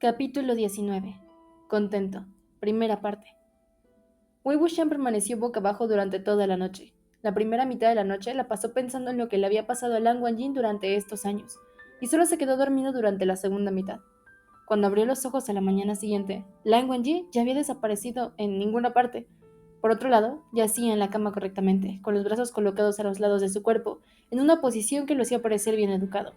Capítulo 19. Contento. Primera parte. Wei Wuxian permaneció boca abajo durante toda la noche. La primera mitad de la noche la pasó pensando en lo que le había pasado a Lan Wangjin durante estos años, y solo se quedó dormido durante la segunda mitad. Cuando abrió los ojos a la mañana siguiente, Lan Wangjin ya había desaparecido en ninguna parte. Por otro lado, yacía en la cama correctamente, con los brazos colocados a los lados de su cuerpo, en una posición que lo hacía parecer bien educado.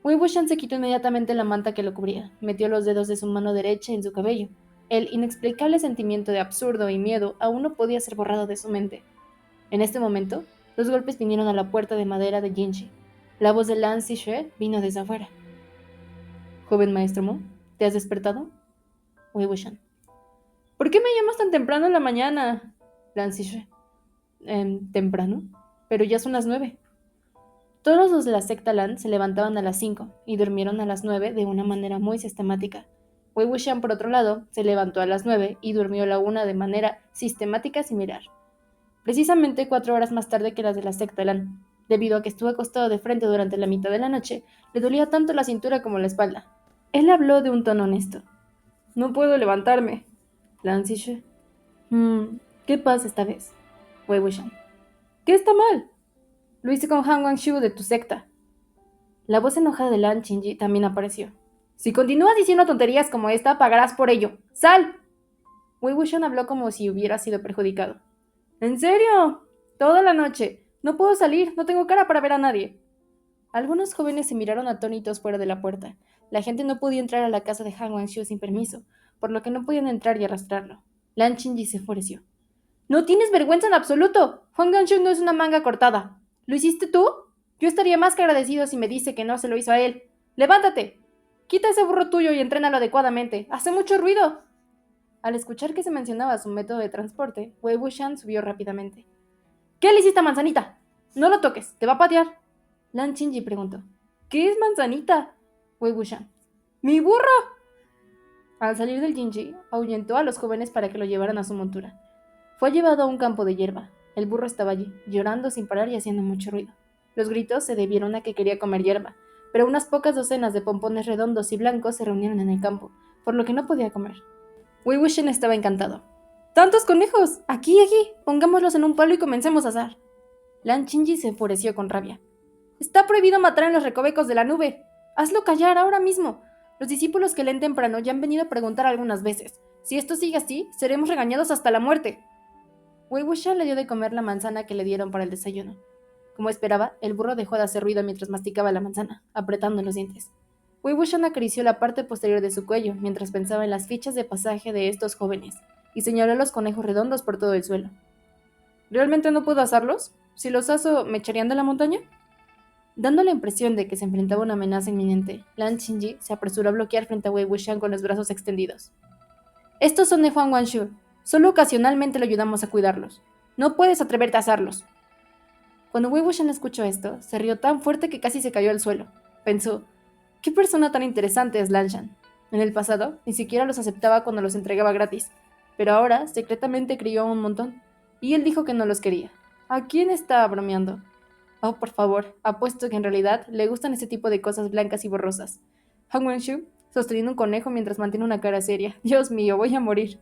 Wei Wuxian se quitó inmediatamente la manta que lo cubría, metió los dedos de su mano derecha en su cabello. El inexplicable sentimiento de absurdo y miedo aún no podía ser borrado de su mente. En este momento, los golpes vinieron a la puerta de madera de Jinchi. La voz de Lan Zixue vino desde afuera. «Joven maestro Mo, ¿te has despertado?» Wei Wuxian. «¿Por qué me llamas tan temprano en la mañana?» Lan Zixue. «¿Temprano? Pero ya son las 9». Todos los de la secta Lan se levantaban a las 5 y durmieron a las 9 de una manera muy sistemática. Wei Wuxian, por otro lado, se levantó a las 9 y durmió a la 1 de manera sistemática similar. Precisamente 4 horas más tarde que las de la secta Lan. Debido a que estuvo acostado de frente durante la mitad de la noche, le dolía tanto la cintura como la espalda. Él habló de un tono honesto. «No puedo levantarme». Lan Zixue. ¿Qué pasa esta vez?» Wei Wuxian. «¿Qué está mal?» «Lo hice con Han Wangshu de tu secta». La voz enojada de Lan Qingyi también apareció. «Si continúas diciendo tonterías como esta, pagarás por ello. ¡Sal!» Wei Wuxian habló como si hubiera sido perjudicado. «¿En serio? Toda la noche. No puedo salir, no tengo cara para ver a nadie». Algunos jóvenes se miraron atónitos fuera de la puerta. La gente no podía entrar a la casa de Han Wangshu sin permiso, por lo que no podían entrar y arrastrarlo. Lan Qingyi se enfureció. «¡No tienes vergüenza en absoluto! Han Wangshu no es una manga cortada. ¿Lo hiciste tú? Yo estaría más que agradecido si me dice que no se lo hizo a él. ¡Levántate! Quita ese burro tuyo y entrénalo adecuadamente. ¡Hace mucho ruido!» Al escuchar que se mencionaba su método de transporte, Wei Wuxian subió rápidamente. «¿Qué le hiciste a Manzanita? No lo toques, te va a patear». Lan Qingyi preguntó. «¿Qué es Manzanita?» Wei Wuxian. «¡Mi burro!». Al salir del Jinji, ahuyentó a los jóvenes para que lo llevaran a su montura. Fue llevado a un campo de hierba. El burro estaba allí, llorando sin parar y haciendo mucho ruido. Los gritos se debieron a que quería comer hierba, pero unas pocas docenas de pompones redondos y blancos se reunieron en el campo, por lo que no podía comer. Wei Wuxian estaba encantado. «¡Tantos conejos! ¡Aquí, aquí! Pongámoslos en un palo y comencemos a asar». Lan Qingyi se enfureció con rabia. «Está prohibido matar en los recovecos de la nube. Hazlo callar ahora mismo. Los discípulos que leen temprano ya han venido a preguntar algunas veces. Si esto sigue así, seremos regañados hasta la muerte». Wei Wuxian le dio de comer la manzana que le dieron para el desayuno. Como esperaba, el burro dejó de hacer ruido mientras masticaba la manzana, apretando los dientes. Wei Wuxian acarició la parte posterior de su cuello mientras pensaba en las fichas de pasaje de estos jóvenes y señaló a los conejos redondos por todo el suelo. «¿Realmente no puedo asarlos? Si los aso, ¿me echarían de la montaña?». Dando la impresión de que se enfrentaba a una amenaza inminente, Lan Qingyi se apresuró a bloquear frente a Wei Wuxian con los brazos extendidos. «Estos son de Huang Wanshu. Solo ocasionalmente le ayudamos a cuidarlos. No puedes atreverte a asarlos». Cuando Wei Wuxian escuchó esto, se rió tan fuerte que casi se cayó al suelo. Pensó, «¿Qué persona tan interesante es Lan Shan?». En el pasado, ni siquiera los aceptaba cuando los entregaba gratis, pero ahora secretamente crió un montón, y él dijo que no los quería. ¿A quién estaba bromeando? Oh, por favor, apuesto que en realidad le gustan ese tipo de cosas blancas y borrosas. Han Wenshu, sosteniendo un conejo mientras mantiene una cara seria. Dios mío, voy a morir.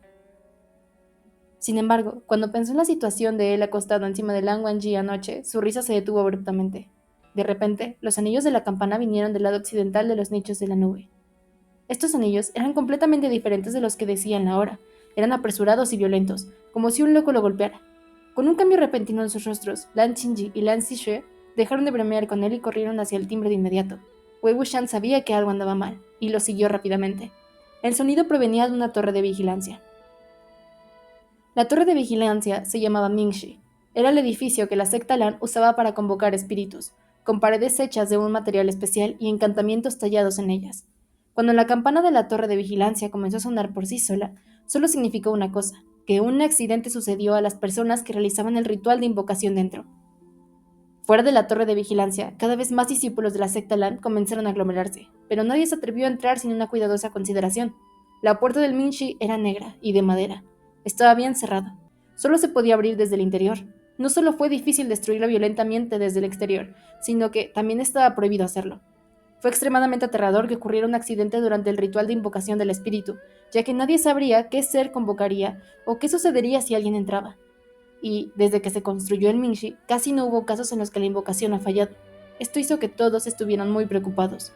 Sin embargo, cuando pensó en la situación de él acostado encima de Lan Wangji anoche, su risa se detuvo abruptamente. De repente, los anillos de la campana vinieron del lado occidental de los nichos de la nube. Estos anillos eran completamente diferentes de los que decían la hora. Eran apresurados y violentos, como si un loco lo golpeara. Con un cambio repentino en sus rostros, Lan Qingyi y Lan Zixue dejaron de bromear con él y corrieron hacia el timbre de inmediato. Wei Wuxian sabía que algo andaba mal, y lo siguió rápidamente. El sonido provenía de una torre de vigilancia. La torre de vigilancia se llamaba Mingxi. Era el edificio que la secta Lan usaba para convocar espíritus, con paredes hechas de un material especial y encantamientos tallados en ellas. Cuando la campana de la torre de vigilancia comenzó a sonar por sí sola, solo significó una cosa, que un accidente sucedió a las personas que realizaban el ritual de invocación dentro. Fuera de la torre de vigilancia, cada vez más discípulos de la secta Lan comenzaron a aglomerarse, pero nadie se atrevió a entrar sin una cuidadosa consideración. La puerta del Mingxi era negra y de madera. Estaba bien cerrada. Solo se podía abrir desde el interior. No solo fue difícil destruirlo violentamente desde el exterior, sino que también estaba prohibido hacerlo. Fue extremadamente aterrador que ocurriera un accidente durante el ritual de invocación del espíritu, ya que nadie sabría qué ser convocaría o qué sucedería si alguien entraba. Y, desde que se construyó el Mingxi, casi no hubo casos en los que la invocación ha fallado. Esto hizo que todos estuvieran muy preocupados.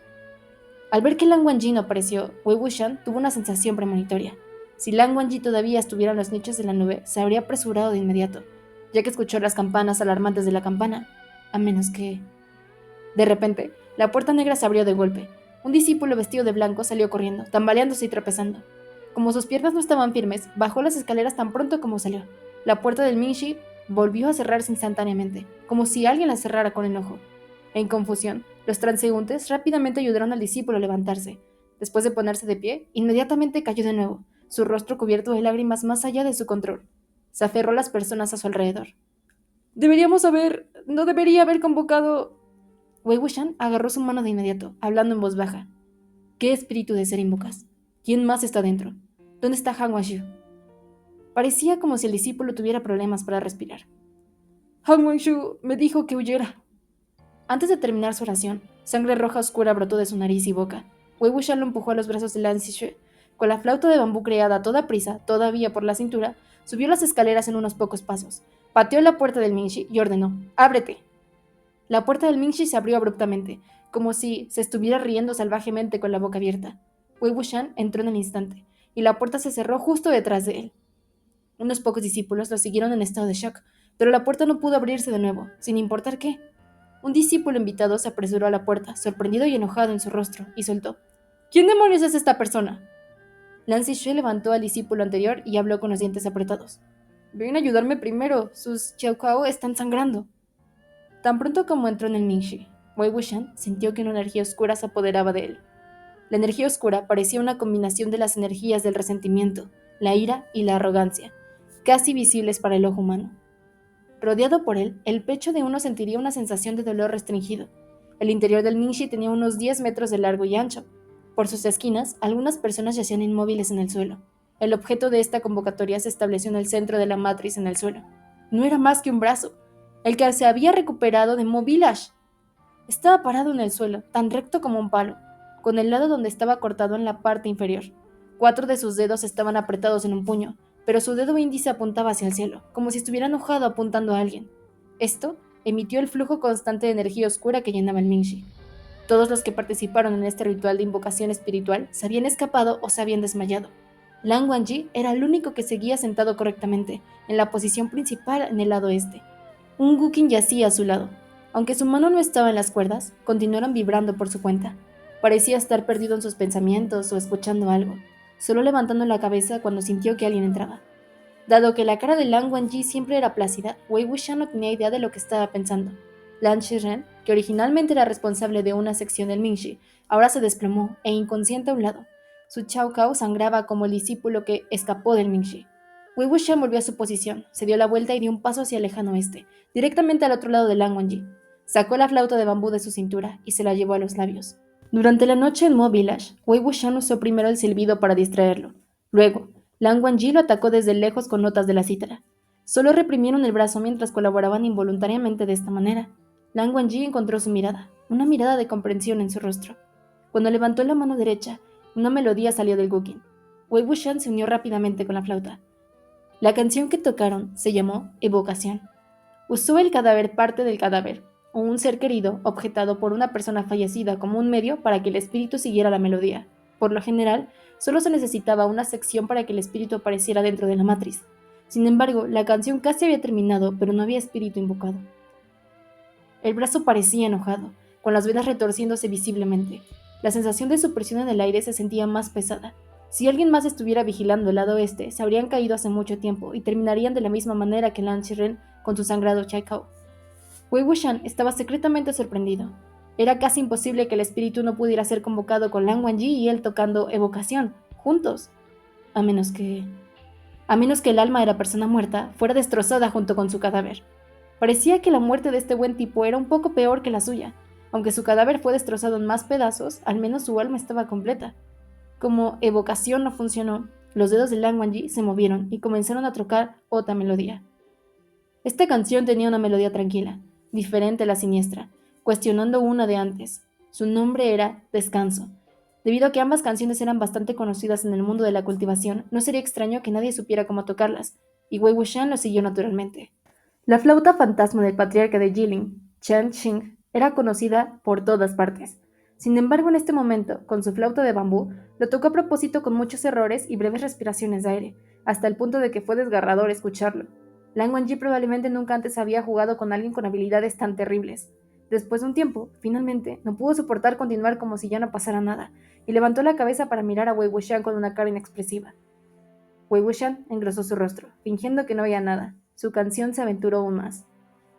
Al ver que Lan Wangji no apareció, Wei Wuxian tuvo una sensación premonitoria. Si Lan Wangji todavía estuviera en los nichos de la nube, se habría apresurado de inmediato, ya que escuchó las campanas alarmantes de la campana. A menos que... De repente, la puerta negra se abrió de golpe. Un discípulo vestido de blanco salió corriendo, tambaleándose y tropezando. Como sus piernas no estaban firmes, bajó las escaleras tan pronto como salió. La puerta del Mingxi volvió a cerrarse instantáneamente, como si alguien la cerrara con enojo. En confusión, los transeúntes rápidamente ayudaron al discípulo a levantarse. Después de ponerse de pie, inmediatamente cayó de nuevo, su rostro cubierto de lágrimas más allá de su control. Se aferró a las personas a su alrededor. No debería haber convocado... Wei Wuxian agarró su mano de inmediato, hablando en voz baja. ¿Qué espíritu de ser invocas? ¿Quién más está dentro? ¿Dónde está Han Wanshu? Parecía como si el discípulo tuviera problemas para respirar. Han Wanshu me dijo que huyera. Antes de terminar su oración, sangre roja oscura brotó de su nariz y boca. Wei Wuxian lo empujó a los brazos de Lan Zixue. Con la flauta de bambú creada a toda prisa, todavía por la cintura, subió las escaleras en unos pocos pasos. Pateó la puerta del Mingxi y ordenó: ¡Ábrete! La puerta del Mingxi se abrió abruptamente, como si se estuviera riendo salvajemente con la boca abierta. Wei Wuxian entró en el instante, y la puerta se cerró justo detrás de él. Unos pocos discípulos lo siguieron en estado de shock, pero la puerta no pudo abrirse de nuevo, sin importar qué. Un discípulo invitado se apresuró a la puerta, sorprendido y enojado en su rostro, y soltó: ¿Quién demonios es esta persona? Lan Zixue levantó al discípulo anterior y habló con los dientes apretados. Ven a ayudarme primero, sus Xiaocao están sangrando. Tan pronto como entró en el Mingxi, Wei Wuxian sintió que una energía oscura se apoderaba de él. La energía oscura parecía una combinación de las energías del resentimiento, la ira y la arrogancia, casi visibles para el ojo humano. Rodeado por él, el pecho de uno sentiría una sensación de dolor restringido. El interior del Mingxi tenía unos 10 metros de largo y ancho. Por sus esquinas, algunas personas yacían inmóviles en el suelo. El objeto de esta convocatoria se estableció en el centro de la matriz en el suelo. No era más que un brazo, el que se había recuperado de Mo Village. Estaba parado en el suelo, tan recto como un palo, con el lado donde estaba cortado en la parte inferior. 4 de sus dedos estaban apretados en un puño, pero su dedo índice apuntaba hacia el cielo, como si estuviera enojado apuntando a alguien. Esto emitió el flujo constante de energía oscura que llenaba el Mingxi. Todos los que participaron en este ritual de invocación espiritual se habían escapado o se habían desmayado. Lan Wangji era el único que seguía sentado correctamente, en la posición principal en el lado este. Un Guqin yacía a su lado. Aunque su mano no estaba en las cuerdas, continuaron vibrando por su cuenta. Parecía estar perdido en sus pensamientos o escuchando algo, solo levantando la cabeza cuando sintió que alguien entraba. Dado que la cara de Lan Wangji siempre era plácida, Wei Wuxian no tenía idea de lo que estaba pensando. Lan Shiren, que originalmente era responsable de una sección del Mingxi, ahora se desplomó e inconsciente a un lado. Su Chao Cao sangraba como el discípulo que escapó del Mingxi. Wei Wuxian volvió a su posición, se dio la vuelta y dio un paso hacia el lejano oeste, directamente al otro lado de Lan Wangji. Sacó la flauta de bambú de su cintura y se la llevó a los labios. Durante la noche en Mo Village, Wei Wuxian usó primero el silbido para distraerlo. Luego, Lan Wangji lo atacó desde lejos con notas de la cítara. Solo reprimieron el brazo mientras colaboraban involuntariamente de esta manera. Lan Wangji encontró su mirada, una mirada de comprensión en su rostro. Cuando levantó la mano derecha, una melodía salió del Guqin. Wei Wuxian se unió rápidamente con la flauta. La canción que tocaron se llamó Evocación. Usó el cadáver parte del cadáver, o un ser querido objetado por una persona fallecida como un medio para que el espíritu siguiera la melodía. Por lo general, solo se necesitaba una sección para que el espíritu apareciera dentro de la matriz. Sin embargo, la canción casi había terminado, pero no había espíritu invocado. El brazo parecía enojado, con las venas retorciéndose visiblemente. La sensación de su presión en el aire se sentía más pesada. Si alguien más estuviera vigilando el lado oeste, se habrían caído hace mucho tiempo y terminarían de la misma manera que Lan Shiren con su sangrado Chaikao. Wei Wuxian estaba secretamente sorprendido. Era casi imposible que el espíritu no pudiera ser convocado con Lan Wangji y él tocando Evocación, juntos. A menos que... A menos que el alma de la persona muerta fuera destrozada junto con su cadáver. Parecía que la muerte de este buen tipo era un poco peor que la suya. Aunque su cadáver fue destrozado en más pedazos, al menos su alma estaba completa. Como Evocación no funcionó, los dedos de Lan Wangji se movieron y comenzaron a tocar otra melodía. Esta canción tenía una melodía tranquila, diferente a la siniestra, cuestionando una de antes. Su nombre era Descanso. Debido a que ambas canciones eran bastante conocidas en el mundo de la cultivación, no sería extraño que nadie supiera cómo tocarlas, y Wei Wuxian lo siguió naturalmente. La flauta fantasma del patriarca de Jilin, Chen Xing, era conocida por todas partes. Sin embargo, en este momento, con su flauta de bambú, lo tocó a propósito con muchos errores y breves respiraciones de aire, hasta el punto de que fue desgarrador escucharlo. Lang Wangji probablemente nunca antes había jugado con alguien con habilidades tan terribles. Después de un tiempo, finalmente, no pudo soportar continuar como si ya no pasara nada, y levantó la cabeza para mirar a Wei Wuxian con una cara inexpresiva. Wei Wuxian engrosó su rostro, fingiendo que no veía nada. Su canción se aventuró aún más.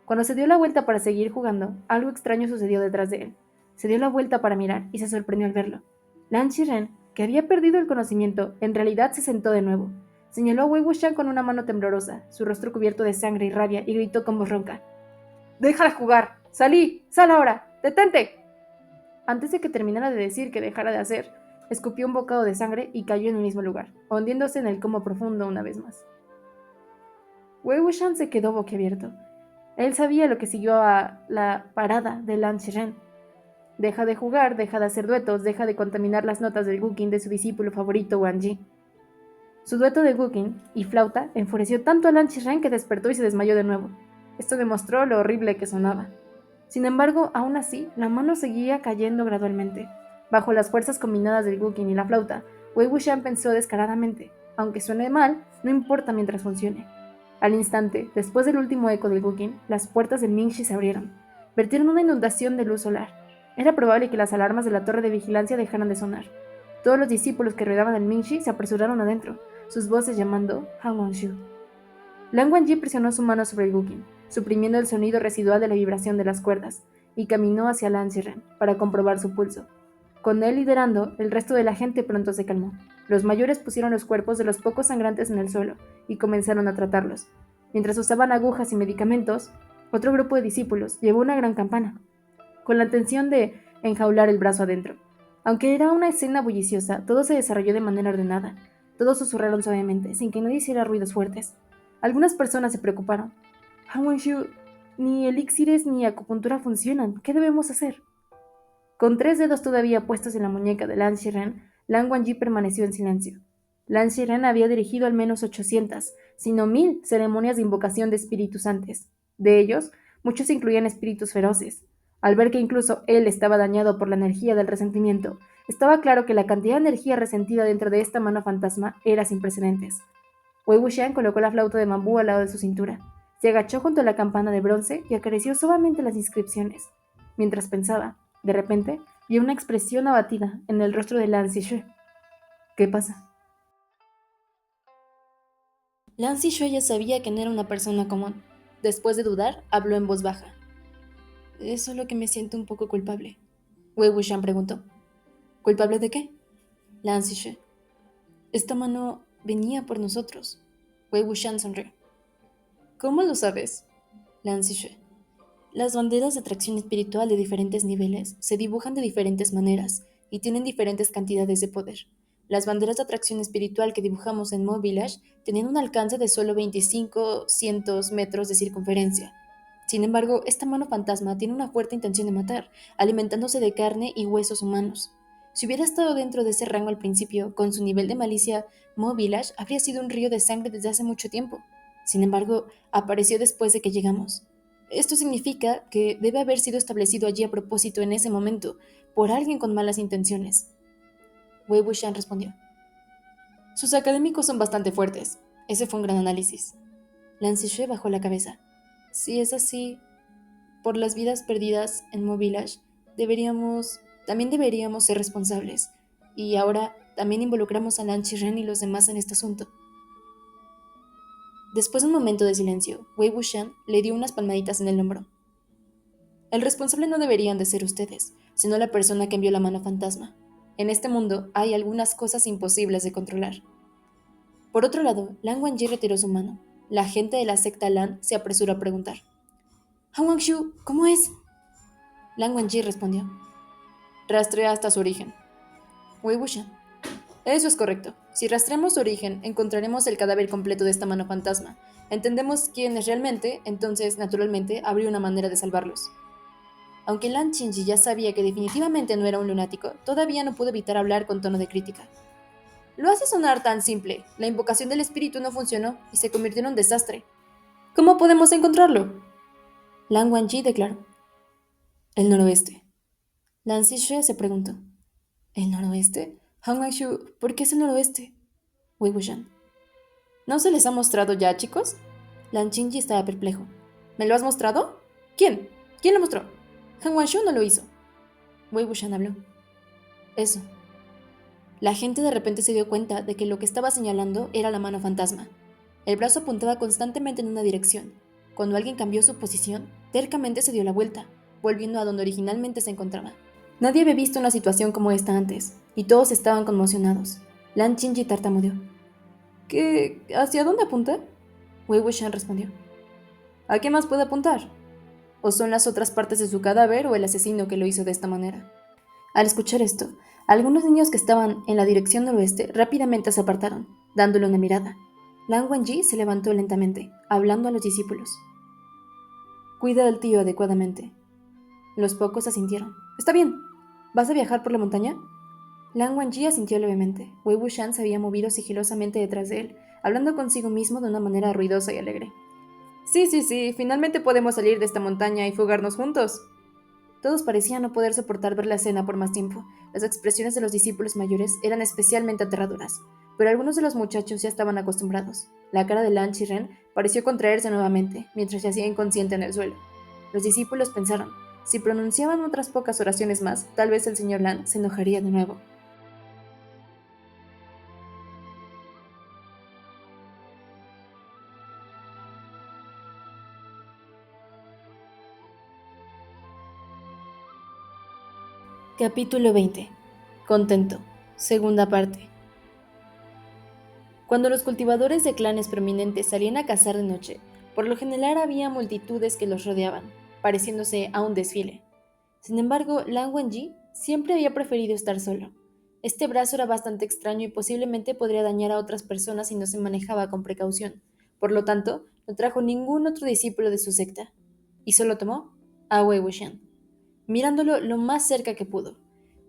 Cuando se dio la vuelta para seguir jugando, algo extraño sucedió detrás de él. Se dio la vuelta para mirar y se sorprendió al verlo. Lan Shiren, que había perdido el conocimiento, en realidad se sentó de nuevo. Señaló a Wei Wuxian con una mano temblorosa, su rostro cubierto de sangre y rabia, y gritó con voz ronca: ¡Deja de jugar! ¡Salí! ¡Sal ahora! ¡Detente! Antes de que terminara de decir que dejara de hacer, escupió un bocado de sangre y cayó en el mismo lugar, hundiéndose en el coma profundo una vez más. Wei Wuxian se quedó boquiabierto. Él sabía lo que siguió a la parada de Lan Shiren. Deja de jugar, deja de hacer duetos, deja de contaminar las notas del guqin de su discípulo favorito Wang Ji. Su dueto de guqin y flauta enfureció tanto a Lan Shiren que despertó y se desmayó de nuevo. Esto demostró lo horrible que sonaba. Sin embargo, aún así, la mano seguía cayendo gradualmente. Bajo las fuerzas combinadas del guqin y la flauta, Wei Wuxian pensó descaradamente: aunque suene mal, no importa mientras funcione. Al instante, después del último eco del guqin, las puertas del Mingxi se abrieron. Vertieron una inundación de luz solar. Era probable que las alarmas de la torre de vigilancia dejaran de sonar. Todos los discípulos que rodeaban el Mingxi se apresuraron adentro, sus voces llamando Han Wangshu. Lan Wangji presionó su mano sobre el guqin, suprimiendo el sonido residual de la vibración de las cuerdas, y caminó hacia Lan Shiren para comprobar su pulso. Con él liderando, el resto de la gente pronto se calmó. Los mayores pusieron los cuerpos de los pocos sangrantes en el suelo y comenzaron a tratarlos. Mientras usaban agujas y medicamentos, otro grupo de discípulos llevó una gran campana, con la intención de enjaular el brazo adentro. Aunque era una escena bulliciosa, todo se desarrolló de manera ordenada. Todos susurraron suavemente, sin que nadie hiciera ruidos fuertes. Algunas personas se preocuparon. Han Wangshu, ni elixires ni acupuntura funcionan. ¿Qué debemos hacer? Con 3 dedos todavía puestos en la muñeca de Lan Shiren, Lan Wangji permaneció en silencio. Lan Shiren había dirigido al menos 800, sino 1000 ceremonias de invocación de espíritus antes. De ellos, muchos incluían espíritus feroces. Al ver que incluso él estaba dañado por la energía del resentimiento, estaba claro que la cantidad de energía resentida dentro de esta mano fantasma era sin precedentes. Wei Wuxian colocó la flauta de bambú al lado de su cintura, se agachó junto a la campana de bronce y acarició suavemente las inscripciones. Mientras pensaba, de repente, vio una expresión abatida en el rostro de Lan Zixue. ¿Qué pasa? Lan Zixue ya sabía que no era una persona común. Después de dudar, habló en voz baja. Es solo que me siento un poco culpable. Wei Wuxian preguntó. ¿Culpable de qué? Lan Zixue. Esta mano venía por nosotros. Wei Wuxian sonrió. ¿Cómo lo sabes? Lan Zixue. Las banderas de atracción espiritual de diferentes niveles se dibujan de diferentes maneras y tienen diferentes cantidades de poder. Las banderas de atracción espiritual que dibujamos en Mo Village tenían un alcance de solo 25 cientos metros de circunferencia. Sin embargo, esta mano fantasma tiene una fuerte intención de matar, alimentándose de carne y huesos humanos. Si hubiera estado dentro de ese rango al principio, con su nivel de malicia, Mo Village habría sido un río de sangre desde hace mucho tiempo. Sin embargo, apareció después de que llegamos. Esto significa que debe haber sido establecido allí a propósito en ese momento, por alguien con malas intenciones. Wei Wuxian respondió. Sus académicos son bastante fuertes. Ese fue un gran análisis. Lan Zixue bajó la cabeza. Si es así, por las vidas perdidas en Mo Village, también deberíamos ser responsables. Y ahora también involucramos a Lan Shiren y los demás en este asunto. Después de un momento de silencio, Wei Wuxian le dio unas palmaditas en el hombro. El responsable no deberían de ser ustedes, sino la persona que envió la mano fantasma. En este mundo hay algunas cosas imposibles de controlar. Por otro lado, Lan Wangji retiró su mano. La gente de la secta Lan se apresuró a preguntar. Han Wangshu, ¿cómo es? Lan Wangji respondió. Rastrea hasta su origen. Wei Wuxian. Eso es correcto. Si rastreamos su origen, encontraremos el cadáver completo de esta mano fantasma. Entendemos quién es realmente, entonces, naturalmente, habría una manera de salvarlos. Aunque Lan Qingyi ya sabía que definitivamente no era un lunático, todavía no pudo evitar hablar con tono de crítica. Lo hace sonar tan simple. La invocación del espíritu no funcionó y se convirtió en un desastre. ¿Cómo podemos encontrarlo? Lan Wangji declaró. El noroeste. Lan Zixue se preguntó. ¿El noroeste? Han Wangshu, ¿por qué es el noroeste? Wei Wuxian. ¿No se les ha mostrado ya, chicos? Lan Qingyi estaba perplejo. ¿Me lo has mostrado? ¿Quién? ¿Quién lo mostró? Han Wangshu no lo hizo. Wei Wuxian habló. Eso. La gente de repente se dio cuenta de que lo que estaba señalando era la mano fantasma. El brazo apuntaba constantemente en una dirección. Cuando alguien cambió su posición, tercamente se dio la vuelta, volviendo a donde originalmente se encontraba. Nadie había visto una situación como esta antes, y todos estaban conmocionados. Lan Qingyi tartamudeó. ¿Qué? ¿Hacia dónde apunta? Wei Wuxian respondió. ¿A qué más puede apuntar? ¿O son las otras partes de su cadáver o el asesino que lo hizo de esta manera? Al escuchar esto, algunos niños que estaban en la dirección noroeste rápidamente se apartaron, dándole una mirada. Lan Wangji se levantó lentamente, hablando a los discípulos. Cuida al tío adecuadamente. Los pocos asintieron. Está bien. ¿Vas a viajar por la montaña? Lan Wangji asintió levemente. Wei Wuxian se había movido sigilosamente detrás de él, hablando consigo mismo de una manera ruidosa y alegre. Sí, sí, sí, finalmente podemos salir de esta montaña y fugarnos juntos. Todos parecían no poder soportar ver la escena por más tiempo. Las expresiones de los discípulos mayores eran especialmente aterradoras, pero algunos de los muchachos ya estaban acostumbrados. La cara de Lan Ren pareció contraerse nuevamente, mientras yacía inconsciente en el suelo. Los discípulos pensaron, si pronunciaban otras pocas oraciones más, tal vez el señor Lan se enojaría de nuevo. Capítulo 20. Contento. Segunda parte. Cuando los cultivadores de clanes prominentes salían a cazar de noche, por lo general había multitudes que los rodeaban, pareciéndose a un desfile. Sin embargo, Lan Wangji siempre había preferido estar solo. Este brazo era bastante extraño y posiblemente podría dañar a otras personas si no se manejaba con precaución. Por lo tanto, no trajo ningún otro discípulo de su secta, y solo tomó a Wei Wuxian, mirándolo lo más cerca que pudo.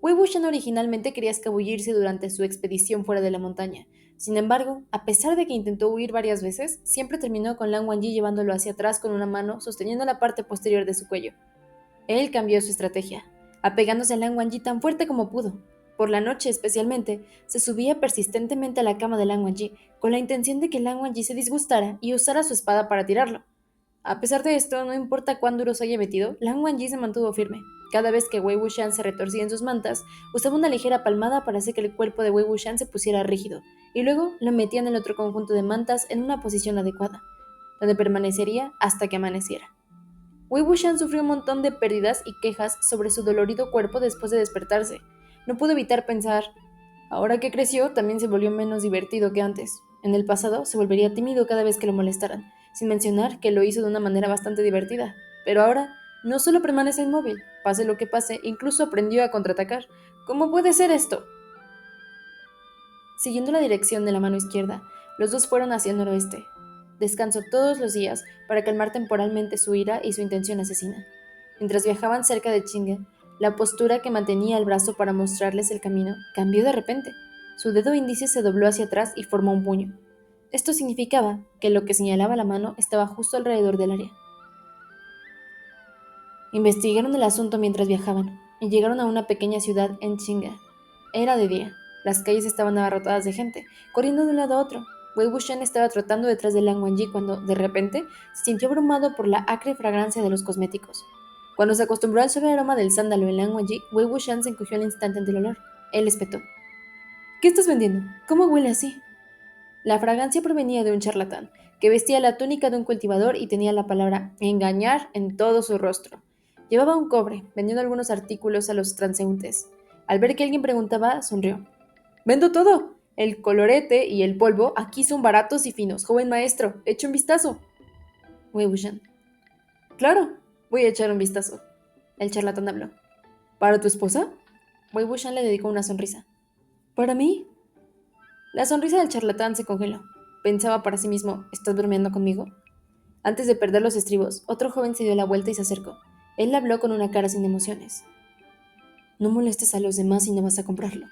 Wei Wuxian originalmente quería escabullirse durante su expedición fuera de la montaña. Sin embargo, a pesar de que intentó huir varias veces, siempre terminó con Lan Wangji llevándolo hacia atrás con una mano sosteniendo la parte posterior de su cuello. Él cambió su estrategia, apegándose a Lan Wangji tan fuerte como pudo. Por la noche especialmente, se subía persistentemente a la cama de Lan Wangji con la intención de que Lan Wangji se disgustara y usara su espada para tirarlo. A pesar de esto, no importa cuán duro se haya metido, Lan Wangji se mantuvo firme. Cada vez que Wei Wuxian se retorcía en sus mantas, usaba una ligera palmada para hacer que el cuerpo de Wei Wuxian se pusiera rígido, y luego lo metía en el otro conjunto de mantas en una posición adecuada, donde permanecería hasta que amaneciera. Wei Wuxian sufrió un montón de pérdidas y quejas sobre su dolorido cuerpo después de despertarse. No pudo evitar pensar, ahora que creció, también se volvió menos divertido que antes. En el pasado, se volvería tímido cada vez que lo molestaran, sin mencionar que lo hizo de una manera bastante divertida. Pero ahora, no solo permanece inmóvil, pase lo que pase, incluso aprendió a contraatacar. ¿Cómo puede ser esto? Siguiendo la dirección de la mano izquierda, los dos fueron hacia el noroeste. Descansó todos los días para calmar temporalmente su ira y su intención asesina. Mientras viajaban cerca de Chinga, la postura que mantenía el brazo para mostrarles el camino cambió de repente. Su dedo índice se dobló hacia atrás y formó un puño. Esto significaba que lo que señalaba la mano estaba justo alrededor del área. Investigaron el asunto mientras viajaban y llegaron a una pequeña ciudad en Chinga. Era de día. Las calles estaban abarrotadas de gente, corriendo de un lado a otro. Wei Wuxian estaba trotando detrás de Lan Wangji cuando, de repente, se sintió abrumado por la acre fragancia de los cosméticos. Cuando se acostumbró al suave aroma del sándalo en Lan Wangji, Wei Wuxian se encogió al instante ante el olor. Él espetó. ¿Qué estás vendiendo? ¿Cómo huele así? La fragancia provenía de un charlatán, que vestía la túnica de un cultivador y tenía la palabra engañar en todo su rostro. Llevaba un cobre, vendiendo algunos artículos a los transeúntes. Al ver que alguien preguntaba, sonrió. Vendo todo. El colorete y el polvo aquí son baratos y finos. Joven maestro, eche un vistazo. Wei Wuxian. Claro, voy a echar un vistazo. El charlatán habló. ¿Para tu esposa? Wei Wuxian le dedicó una sonrisa. ¿Para mí? La sonrisa del charlatán se congeló. Pensaba para sí mismo, ¿estás bromeando conmigo? Antes de perder los estribos, otro joven se dio la vuelta y se acercó. Él habló con una cara sin emociones. No molestes a los demás si no vas a comprarlo.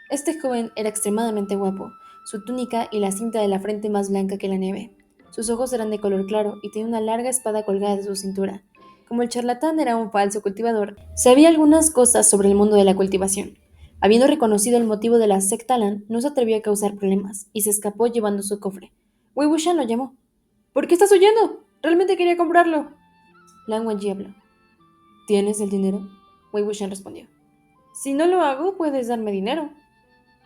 Este joven era extremadamente guapo, su túnica y la cinta de la frente más blanca que la nieve. Sus ojos eran de color claro y tenía una larga espada colgada de su cintura. Como el charlatán era un falso cultivador, sabía algunas cosas sobre el mundo de la cultivación. Habiendo reconocido el motivo de la secta Lan, no se atrevió a causar problemas y se escapó llevando su cofre. Wei Wuxian lo llamó. ¿Por qué estás huyendo? Realmente quería comprarlo. Lan Wangji habló. ¿Tienes el dinero? Wei Wuxian respondió. Si no lo hago, puedes darme dinero.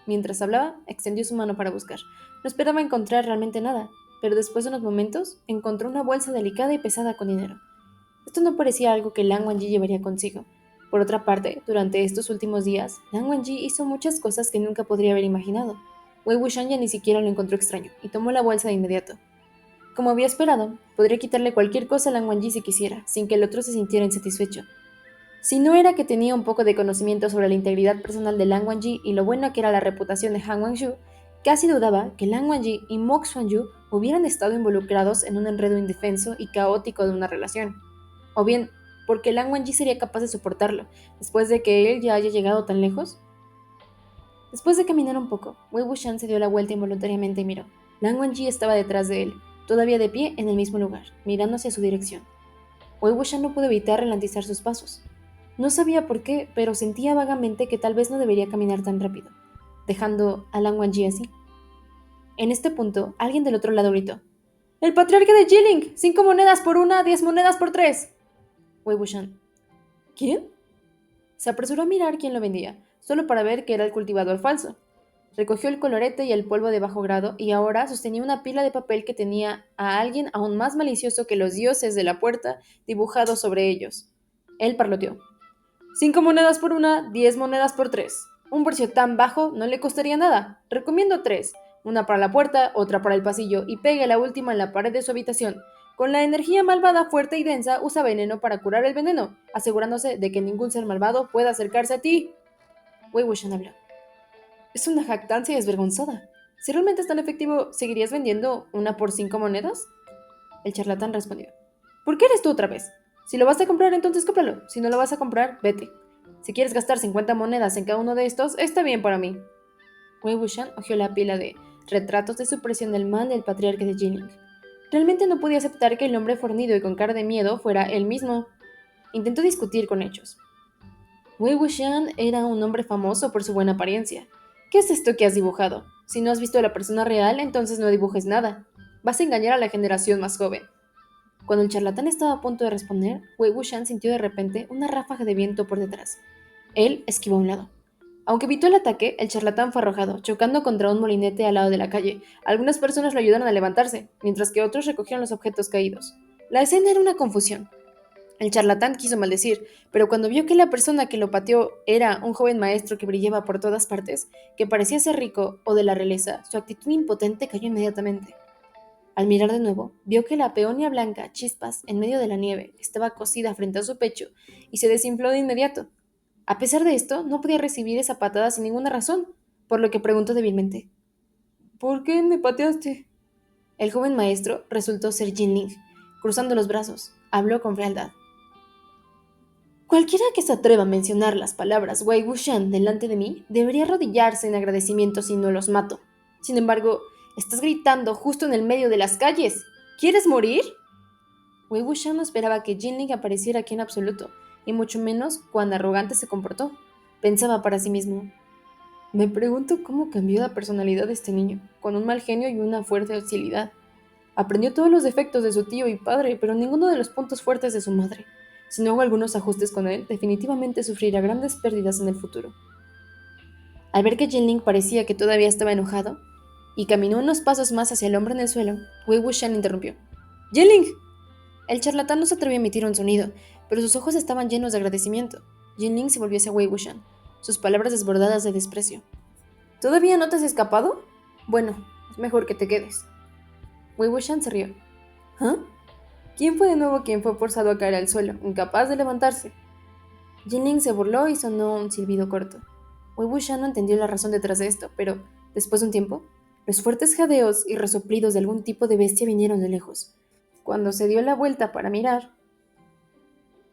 Mientras hablaba, extendió su mano para buscar. No esperaba encontrar realmente nada, pero después de unos momentos encontró una bolsa delicada y pesada con dinero. Esto no parecía algo que Lan Wangji llevaría consigo. Por otra parte, durante estos últimos días, Lan Wangji hizo muchas cosas que nunca podría haber imaginado. Wei Wuxian ya ni siquiera lo encontró extraño y tomó la bolsa de inmediato. Como había esperado, podría quitarle cualquier cosa a Lan Wangji si quisiera, sin que el otro se sintiera insatisfecho. Si no era que tenía un poco de conocimiento sobre la integridad personal de Lan Wangji y lo bueno que era la reputación de Han Wangju, casi dudaba que Lan Wangji y Mo Xuanju hubieran estado involucrados en un enredo indefenso y caótico de una relación. O bien, porque Lan Wangji sería capaz de soportarlo, después de que él ya haya llegado tan lejos. Después de caminar un poco, Wei Wuxian se dio la vuelta involuntariamente y miró. Lan Wangji estaba detrás de él, todavía de pie en el mismo lugar, mirando hacia su dirección. Wei Wuxian no pudo evitar ralentizar sus pasos. No sabía por qué, pero sentía vagamente que tal vez no debería caminar tan rápido, dejando a Lan Wangji así. En este punto, alguien del otro lado gritó. ¡El patriarca de Jilin! ¡5 monedas por una, 10 monedas por 3! Wei Wuxian. ¿Quién? Se apresuró a mirar quién lo vendía, solo para ver que era el cultivador falso. Recogió el colorete y el polvo de bajo grado y ahora sostenía una pila de papel que tenía a alguien aún más malicioso que los dioses de la puerta dibujados sobre ellos. Él parloteó. 5 monedas por una, 10 monedas por 3. Un precio tan bajo no le costaría nada. Recomiendo 3. Una para la puerta, otra para el pasillo y pegue la última en la pared de su habitación. Con la energía malvada fuerte y densa, usa veneno para curar el veneno, asegurándose de que ningún ser malvado pueda acercarse a ti. Wei Wuxian habló. Es una jactancia desvergonzada. Si realmente es tan efectivo, ¿seguirías vendiendo una por 5 monedas? El charlatán respondió. ¿Por qué eres tú otra vez? Si lo vas a comprar, entonces cómpralo. Si no lo vas a comprar, vete. Si quieres gastar 50 monedas en cada uno de estos, está bien para mí. Wei Wuxian hojeó la pila de retratos de supresión del mal del patriarca de Jinling. Realmente no podía aceptar que el hombre fornido y con cara de miedo fuera él mismo. Intentó discutir con hechos. Wei Wuxian era un hombre famoso por su buena apariencia. ¿Qué es esto que has dibujado? Si no has visto a la persona real, entonces no dibujes nada. Vas a engañar a la generación más joven. Cuando el charlatán estaba a punto de responder, Wei Wuxian sintió de repente una ráfaga de viento por detrás. Él esquivó a un lado. Aunque evitó el ataque, el charlatán fue arrojado, chocando contra un molinete al lado de la calle. Algunas personas lo ayudaron a levantarse, mientras que otros recogieron los objetos caídos. La escena era una confusión. El charlatán quiso maldecir, pero cuando vio que la persona que lo pateó era un joven maestro que brillaba por todas partes, que parecía ser rico o de la realeza, su actitud impotente cayó inmediatamente. Al mirar de nuevo, vio que la peonia blanca, chispas, en medio de la nieve, estaba cosida frente a su pecho y se desinfló de inmediato. A pesar de esto, no podía recibir esa patada sin ninguna razón, por lo que preguntó débilmente: ¿Por qué me pateaste? El joven maestro resultó ser Jinling. Cruzando los brazos, habló con frialdad. Cualquiera que se atreva a mencionar las palabras Wei Wuxian delante de mí debería arrodillarse en agradecimiento si no los mato. Sin embargo, estás gritando justo en el medio de las calles. ¿Quieres morir? Wei Wuxian no esperaba que Jinling apareciera aquí en absoluto, y mucho menos cuán arrogante se comportó. Pensaba para sí mismo. Me pregunto cómo cambió la personalidad de este niño, con un mal genio y una fuerte hostilidad. Aprendió todos los defectos de su tío y padre, pero ninguno de los puntos fuertes de su madre. Si no hago algunos ajustes con él, definitivamente sufrirá grandes pérdidas en el futuro. Al ver que Jinling parecía que todavía estaba enojado, y caminó unos pasos más hacia el hombre en el suelo, Wei Wuxian interrumpió. ¡Jinling! El charlatán no se atrevió a emitir un sonido, pero sus ojos estaban llenos de agradecimiento. Jinling se volvió hacia Wei Wuxian, sus palabras desbordadas de desprecio. ¿Todavía no te has escapado? Bueno, es mejor que te quedes. Wei Wuxian se rió. ¿Ah? ¿Quién fue de nuevo quien fue forzado a caer al suelo, incapaz de levantarse? Jinling se burló y sonó un silbido corto. Wei Wuxian no entendió la razón detrás de esto, pero, después de un tiempo, los fuertes jadeos y resoplidos de algún tipo de bestia vinieron de lejos. Cuando se dio la vuelta para mirar,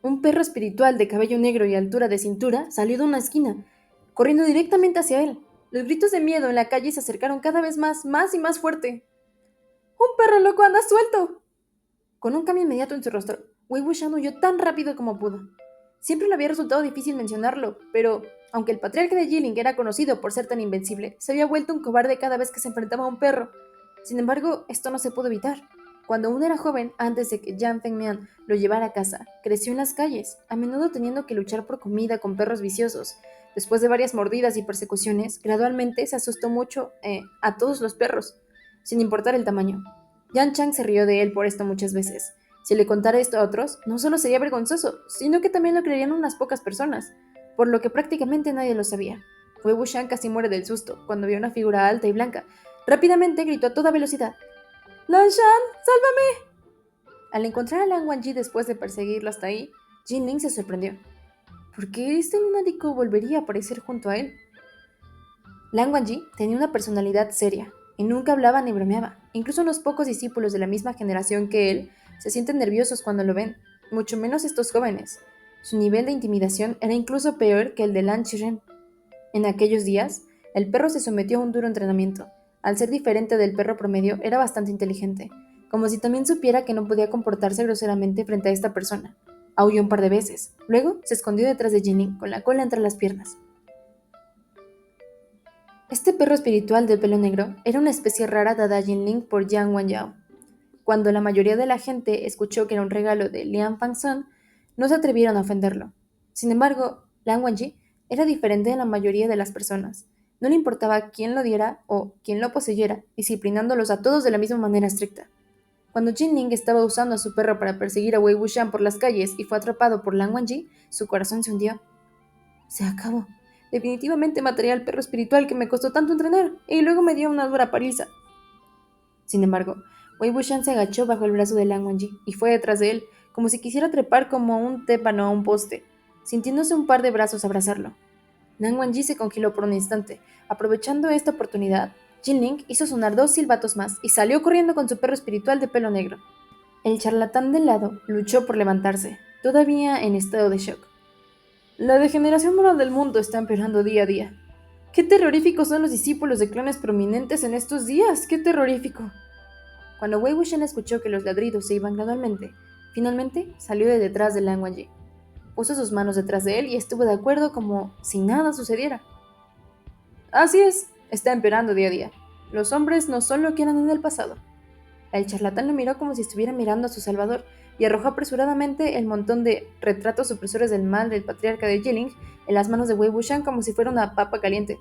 Un perro espiritual de cabello negro y altura de cintura salió de una esquina, corriendo directamente hacia él. Los gritos de miedo en la calle se acercaron cada vez más y más fuerte. ¡Un perro loco anda suelto! Con un cambio inmediato en su rostro, Wei Wuxian huyó tan rápido como pudo. Siempre le había resultado difícil mencionarlo, pero, aunque el patriarca de Yiling era conocido por ser tan invencible, se había vuelto un cobarde cada vez que se enfrentaba a un perro. Sin embargo, esto no se pudo evitar. Cuando aún era joven, antes de que Jiang Fengmian lo llevara a casa, creció en las calles, a menudo teniendo que luchar por comida con perros viciosos. Después de varias mordidas y persecuciones, gradualmente se asustó mucho a todos los perros, sin importar el tamaño. Yan Chang se rió de él por esto muchas veces. Si le contara esto a otros, no solo sería vergonzoso, sino que también lo creerían unas pocas personas, por lo que prácticamente nadie lo sabía. Wei Wuxian casi muere del susto cuando vio una figura alta y blanca. Rápidamente gritó a toda velocidad: ¡Lan Shan, sálvame! Al encontrar a Lan Wangji después de perseguirlo hasta ahí, Jin Ling se sorprendió. ¿Por qué este lunático volvería a aparecer junto a él? Lan Wangji tenía una personalidad seria y nunca hablaba ni bromeaba. Incluso los pocos discípulos de la misma generación que él se sienten nerviosos cuando lo ven, mucho menos estos jóvenes. Su nivel de intimidación era incluso peor que el de Lan Qiren. En aquellos días, el perro se sometió a un duro entrenamiento. Al ser diferente del perro promedio, era bastante inteligente, como si también supiera que no podía comportarse groseramente frente a esta persona. Aulló un par de veces. Luego se escondió detrás de Jinling, con la cola entre las piernas. Este perro espiritual de pelo negro era una especie rara dada a Jinling por Jiang Wanyao. Cuando la mayoría de la gente escuchó que era un regalo de Lian Fangsun, no se atrevieron a ofenderlo. Sin embargo, Lan Wangji era diferente de la mayoría de las personas. No le importaba quién lo diera o quién lo poseyera, disciplinándolos a todos de la misma manera estricta. Cuando Jinling estaba usando a su perro para perseguir a Wei Wuxian por las calles y fue atrapado por Lan Wangji, su corazón se hundió. Se acabó. Definitivamente mataría al perro espiritual que me costó tanto entrenar, y luego me dio una dura paliza. Sin embargo, Wei Wuxian se agachó bajo el brazo de Lan Wangji y fue detrás de él, como si quisiera trepar como un tépano a un poste, sintiéndose un par de brazos abrazarlo. Lan Wangji se congeló por un instante. Aprovechando esta oportunidad, Jinling hizo sonar 2 silbatos más y salió corriendo con su perro espiritual de pelo negro. El charlatán del lado luchó por levantarse, todavía en estado de shock. La degeneración moral del mundo está empeorando día a día. ¡Qué terroríficos son los discípulos de clanes prominentes en estos días! ¡Qué terrorífico! Cuando Wei Wuxian escuchó que los ladridos se iban gradualmente, finalmente salió de detrás de Lan Wangji. Puso sus manos detrás de él y estuvo de acuerdo como si nada sucediera. Así es, está empeorando día a día. Los hombres no son lo que eran en el pasado. El charlatán lo miró como si estuviera mirando a su salvador y arrojó apresuradamente el montón de retratos supresores del mal del patriarca de Yiling en las manos de Wei Wuxian como si fuera una papa caliente.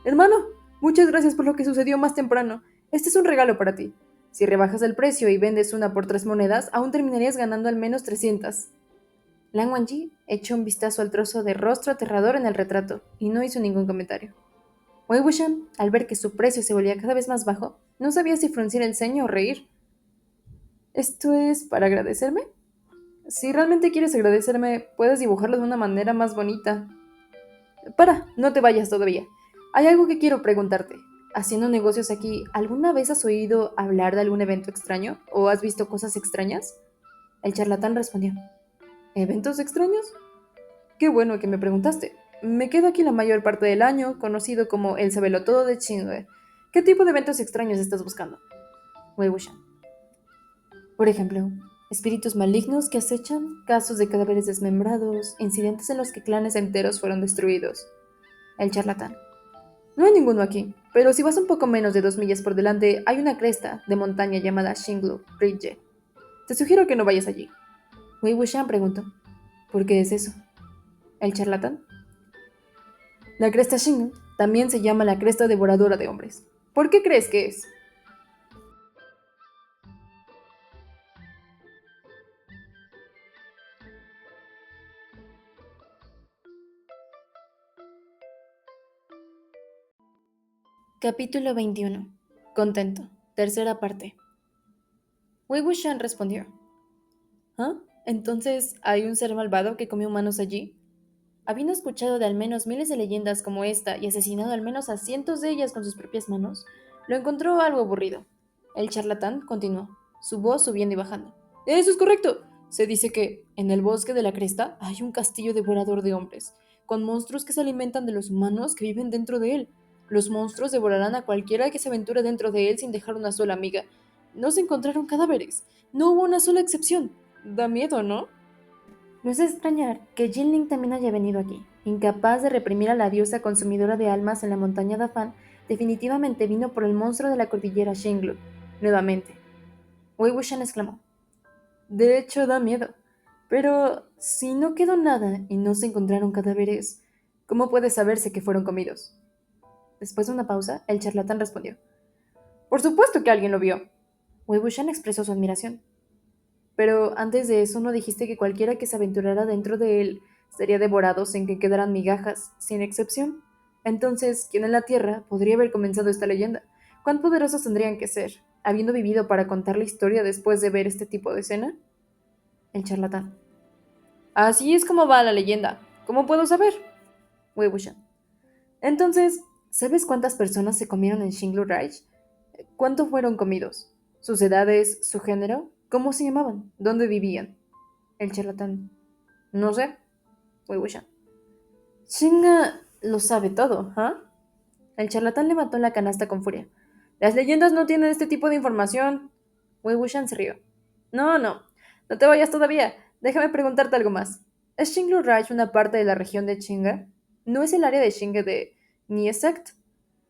Hermano, muchas gracias por lo que sucedió más temprano. Este es un regalo para ti. Si rebajas el precio y vendes una por 3 monedas, aún terminarías ganando al menos 300. Lan Wangji echó un vistazo al trozo de rostro aterrador en el retrato y no hizo ningún comentario. Wei Wuxian, al ver que su precio se volvía cada vez más bajo, no sabía si fruncir el ceño o reír. ¿Esto es para agradecerme? Si realmente quieres agradecerme, puedes dibujarlo de una manera más bonita. No te vayas todavía. Hay algo que quiero preguntarte. Haciendo negocios aquí, ¿alguna vez has oído hablar de algún evento extraño? ¿O has visto cosas extrañas? El charlatán respondió. ¿Eventos extraños? Qué bueno que me preguntaste. Me quedo aquí la mayor parte del año, conocido como el sabelotodo de Qingwei. ¿Qué tipo de eventos extraños estás buscando? Wei Wuxian. Por ejemplo, espíritus malignos que acechan, casos de cadáveres desmembrados, incidentes en los que clanes enteros fueron destruidos. El charlatán. No hay ninguno aquí, pero si vas un poco menos de 2 millas por delante, hay una cresta de montaña llamada Xinglu Ridge. Te sugiero que no vayas allí. Wei Wuxian preguntó. ¿Por qué es eso? El charlatán. La cresta Xinglu también se llama la cresta devoradora de hombres. ¿Por qué crees que es? Capítulo 21. Contento. Tercera parte. Wei Wuxian respondió. ¿Ah? ¿Entonces hay un ser malvado que come humanos allí? Habiendo escuchado de al menos miles de leyendas como esta y asesinado al menos a cientos de ellas con sus propias manos, lo encontró algo aburrido. El charlatán continuó, su voz subiendo y bajando. Eso es correcto. Se dice que en el bosque de la cresta hay un castillo devorador de hombres, con monstruos que se alimentan de los humanos que viven dentro de él. Los monstruos devorarán a cualquiera que se aventure dentro de él sin dejar una sola miga. No se encontraron cadáveres. No hubo una sola excepción. Da miedo, ¿no? No es de extrañar que Jinling también haya venido aquí. Incapaz de reprimir a la diosa consumidora de almas en la montaña Dafan, definitivamente vino por el monstruo de la cordillera Shinglu. Nuevamente. Wei Wuxian exclamó. De hecho, da miedo. Pero si no quedó nada y no se encontraron cadáveres, ¿cómo puede saberse que fueron comidos? Después de una pausa, el charlatán respondió. Por supuesto que alguien lo vio. Wei Wuxian expresó su admiración. Pero antes de eso no dijiste que cualquiera que se aventurara dentro de él sería devorado sin que quedaran migajas, sin excepción. Entonces, ¿quién en la Tierra podría haber comenzado esta leyenda? ¿Cuán poderosos tendrían que ser, habiendo vivido para contar la historia después de ver este tipo de escena? El charlatán. Así es como va la leyenda. ¿Cómo puedo saber? Wei Wuxian. Entonces, ¿sabes cuántas personas se comieron en Xinglu Reich? ¿Cuántos fueron comidos? ¿Sus edades? ¿Su género? ¿Cómo se llamaban? ¿Dónde vivían? El charlatán. No sé. Wei Wuxian. Chinga lo sabe todo, ¿ah? El charlatán levantó la canasta con furia. Las leyendas no tienen este tipo de información. Wei Wuxian se rió. No te vayas todavía. Déjame preguntarte algo más. ¿Es Xinglu Reich una parte de la región de Chinga? ¿No es el área de Chinga de Niesect?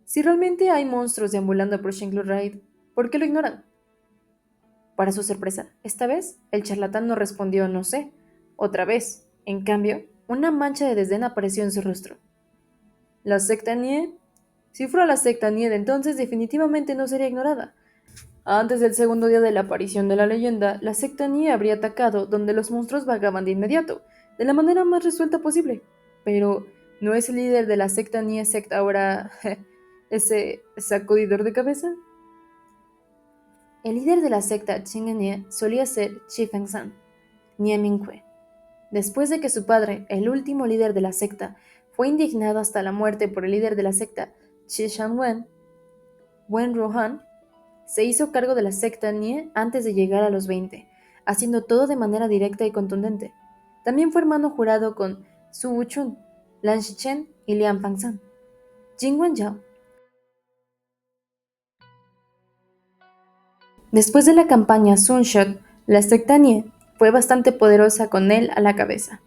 Si realmente hay monstruos deambulando por Xinglu Reich, ¿por qué lo ignoran? Para su sorpresa, esta vez el charlatán no respondió no sé. Otra vez, en cambio, una mancha de desdén apareció en su rostro. ¿La secta Nie? Si fuera la secta Nie de entonces, definitivamente no sería ignorada. Antes del segundo día de la aparición de la leyenda, la secta Nie habría atacado donde los monstruos vagaban de inmediato, de la manera más resuelta posible. Pero, ¿no es el líder de la secta Nie secta ahora ese sacudidor de cabeza? El líder de la secta Chinga Nie solía ser Chi Fengsan, Nie Minghui. Después de que su padre, el último líder de la secta, fue indignado hasta la muerte por el líder de la secta, Chi Shanwen, Wen Ruohan, se hizo cargo de la secta Nie antes de llegar a los 20, haciendo todo de manera directa y contundente. También fue hermano jurado con Su Wuchun, Lan Shichen y Lian Fangsan. Jing Wenyao. Después de la campaña Sun Shot, la secta Nie fue bastante poderosa con él a la cabeza.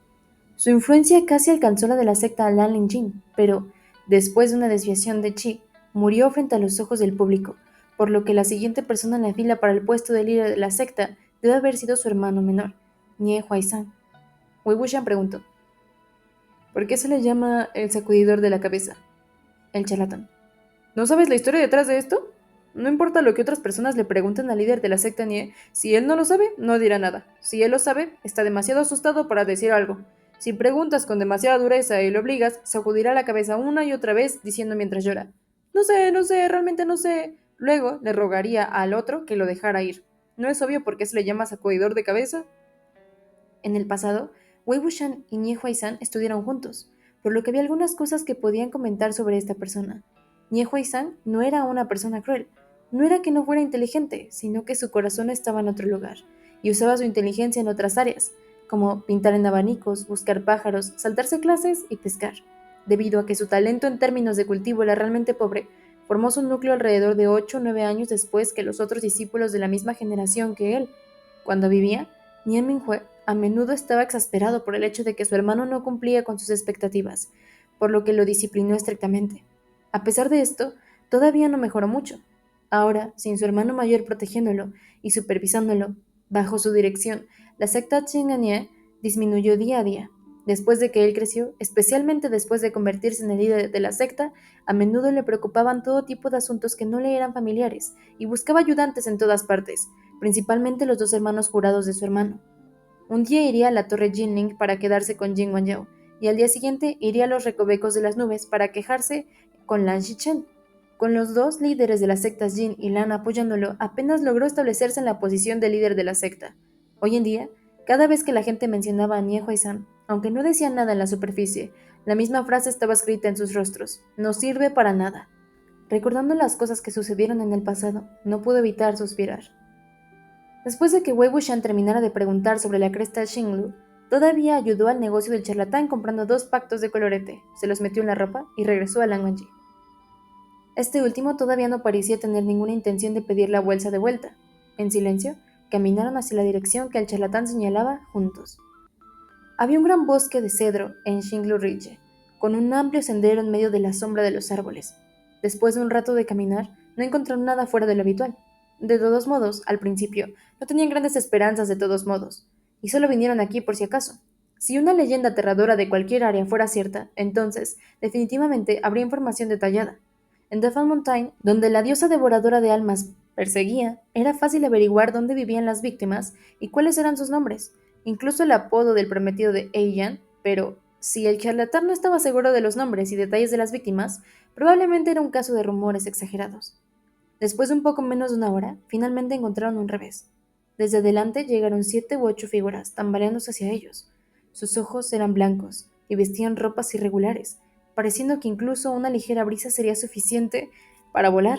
Su influencia casi alcanzó la de la secta Lan Linjin, pero, después de una desviación de Chi, murió frente a los ojos del público, por lo que la siguiente persona en la fila para el puesto de líder de la secta debe haber sido su hermano menor, Nie Huaizan. Wei Wuxian preguntó, ¿por qué se le llama el sacudidor de la cabeza? El charlatán. ¿No sabes la historia detrás de esto? No importa lo que otras personas le pregunten al líder de la secta Nie, si él no lo sabe, no dirá nada. Si él lo sabe, está demasiado asustado para decir algo. Si preguntas con demasiada dureza y lo obligas, sacudirá la cabeza una y otra vez, diciendo mientras llora, no sé, realmente no sé. Luego le rogaría al otro que lo dejara ir. ¿No es obvio por qué se le llama sacudidor de cabeza? En el pasado, Wei Wuxian y Nie Huaizan estudiaron juntos, por lo que había algunas cosas que podían comentar sobre esta persona. Nie Huaizan no era una persona cruel, no era que no fuera inteligente, sino que su corazón estaba en otro lugar, y usaba su inteligencia en otras áreas, como pintar en abanicos, buscar pájaros, saltarse clases y pescar. Debido a que su talento en términos de cultivo era realmente pobre, formó su núcleo alrededor de 8 o 9 años después que los otros discípulos de la misma generación que él. Cuando vivía, Nie Minghue a menudo estaba exasperado por el hecho de que su hermano no cumplía con sus expectativas, por lo que lo disciplinó estrictamente. A pesar de esto, todavía no mejoró mucho. Ahora, sin su hermano mayor protegiéndolo y supervisándolo, bajo su dirección, la secta Chinganie disminuyó día a día. Después de que él creció, especialmente después de convertirse en el líder de la secta, a menudo le preocupaban todo tipo de asuntos que no le eran familiares y buscaba ayudantes en todas partes, principalmente los dos hermanos jurados de su hermano. Un día iría a la torre Jinling para quedarse con Jing Wenyao, y al día siguiente iría a los recovecos de las nubes para quejarse con Lan Shichen. Con los dos líderes de las sectas Jin y Lan apoyándolo, apenas logró establecerse en la posición de líder de la secta. Hoy en día, cada vez que la gente mencionaba a Nie Huaizan, aunque no decía nada en la superficie, la misma frase estaba escrita en sus rostros: no sirve para nada. Recordando las cosas que sucedieron en el pasado, no pudo evitar suspirar. Después de que Wei Wuxian terminara de preguntar sobre la cresta de Xinglu, todavía ayudó al negocio del charlatán comprando 2 pactos de colorete, se los metió en la ropa y regresó a Lan Wangji. Este último todavía no parecía tener ninguna intención de pedir la bolsa de vuelta. En silencio, caminaron hacia la dirección que el charlatán señalaba juntos. Había un gran bosque de cedro en Xinglu Ridge, con un amplio sendero en medio de la sombra de los árboles. Después de un rato de caminar, no encontraron nada fuera de lo habitual. De todos modos, al principio, no tenían grandes esperanzas de todos modos, y solo vinieron aquí por si acaso. Si una leyenda aterradora de cualquier área fuera cierta, entonces, definitivamente, habría información detallada. En Death Mountain, donde la diosa devoradora de almas perseguía, era fácil averiguar dónde vivían las víctimas y cuáles eran sus nombres, incluso el apodo del prometido de Eiyan, pero si el charlatán no estaba seguro de los nombres y detalles de las víctimas, probablemente era un caso de rumores exagerados. Después de un poco menos de una hora, finalmente encontraron un revés. Desde adelante llegaron 7 u 8 figuras, tambaleándose hacia ellos. Sus ojos eran blancos y vestían ropas irregulares, pareciendo que incluso una ligera brisa sería suficiente para volar.